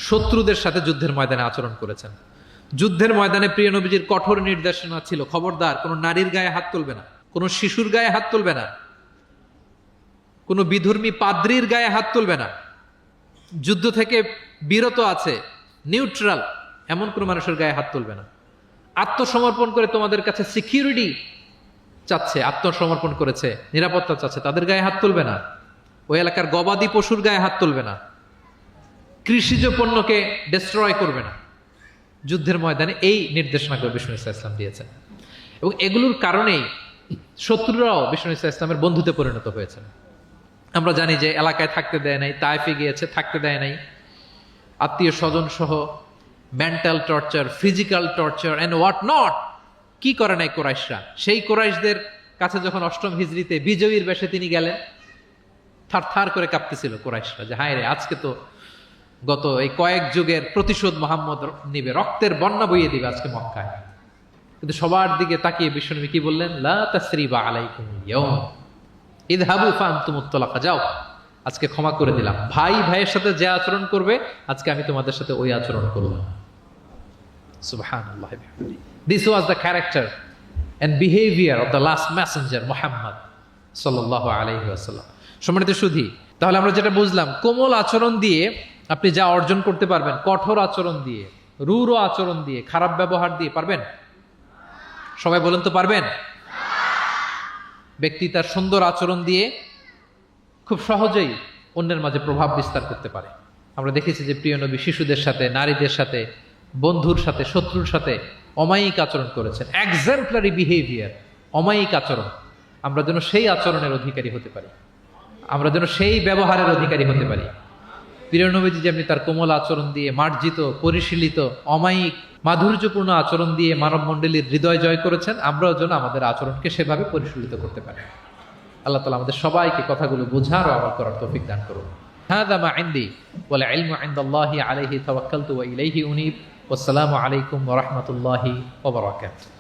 শত্রুদের সাথে যুদ্ধের ময়দানে আচরণ করেছেন। যুদ্ধের ময়দানে প্রিয় নবীজির কঠোর নির্দেশনা ছিল, খবরদার কোনো নারীর গায়ে হাত তুলবে না, কোনো শিশুর গায়ে হাত তুলবে না, কোনো বিধর্মী পাদ্রীর গায়ে হাত তুলবে না। যুদ্ধ থেকে বিরত আছে, নিউট্রাল, এমন কোনো মানুষের গায়ে হাত তুলবে না। আত্মসমর্পণ করে তোমাদের কাছে সিকিউরিটি চাচ্ছে, আত্মসমর্পণ করেছে, নিরাপত্তা চাচ্ছে, তাদের গায়ে হাত তুলবে না। ওই এলাকার গবাদি পশুর গায়ে হাত তুলবে না, কৃষিজ পণ্যকে ডিস্ট্রয় করবে না। যুদ্ধের ময়দানে এই নির্দেশনাগুলো বিষ্ণু ইসলাম দিয়েছেন, এবং এগুলোর কারণেই শত্রুরাও বিষ্ণু ইসলামের বন্ধুতে পরিণত হয়েছেন। আমরা জানি যে এলাকায় থাকতে দেয় নাই, তায়েফে গিয়েছে, থাকতে দেয় নাই, আত্মীয় স্বজন সহ mental torture, physical torture and what not কি করে নাই কুরাইশরা। সেই কুরাইশদের কাছে যখন অষ্টম হিজরিতে বিজয়ীর বেশে তিনি গেলেন, থার থার করে কাঁপতেছিল কুরাইশরা যে হায় রে, আজকে তো গত এই কয়েক যুগের প্রতিশোধ মোহাম্মদ নিবে, রক্তের বন্যা বইয়ে দিবে আজকে মক্কায়। কিন্তু সবার দিকে তাকিয়ে বিশ্বনবী কি বললেন? লা তাসরিবা আলাইকুমুল ইয়াউম ইযহাবু ফাআনতুমুত তালাকা, যাও, আজকে ক্ষমা করে দিলাম। ভাই ভাইয়ের সাথে যে আচরণ করবে, আজকে আমি তোমাদের সাথে ওই আচরণ করব। সুবহানাল্লাহ। This was the character and behavior of the last messenger Muhammad sallallahu alayhi wasallam. সম্মানিত সুধী, তাহলে আমরা যেটা বুঝলাম, কোমল আচরণ দিয়ে আপনি যা অর্জন করতে পারবেন, কঠোর আচরণ দিয়ে, রূঢ় আচরণ দিয়ে, খারাপ ব্যবহার দিয়ে পারবেন? সবাই বলেন তো পারবেন? ব্যক্তি তার সুন্দর আচরণ দিয়ে খুব সহজেই অন্যের মাঝে প্রভাব বিস্তার করতে পারে। আমরা দেখেছি যে প্রিয় নবী শিশুদের সাথে, নারীদের সাথে, বন্ধুর সাথে, শত্রুর সাথে অমায়িক আচরণ করেছেন। এক্সাম্পলারি বিহেভিয়ার, অমায়িক আচরণ। আমরা যেন সেই আচরণের অধিকারী হতে পারি, আমরা যেন সেই ব্যবহারের অধিকারী হতে পারি। প্রিয় নবীজি যেমনি তার কোমল আচরণ দিয়ে, মার্জিত, পরিশীলিত, অমায়িক, মাধুর্যপূর্ণ আচরণ দিয়ে মানব মণ্ডলীর হৃদয় জয় করেছেন, আমরাও যেন আমাদের আচরণকে সেভাবে পরিশীলিত করতে পারি। আল্লাহ তাআলা আমাদের সবাইকে কথাগুলো বোঝার ও আমল করার তৌফিক দান করুন। হাযা মা ইনদি ওয়াল ইলমু ইনদাল্লাহি আলাইহি তাওয়াক্কালতু ওয়া ইলাইহি উনীব। ওয়াসসালামু আলাইকুম ওয়া রাহমাতুল্লাহি ওয়া বারাকাতুহু।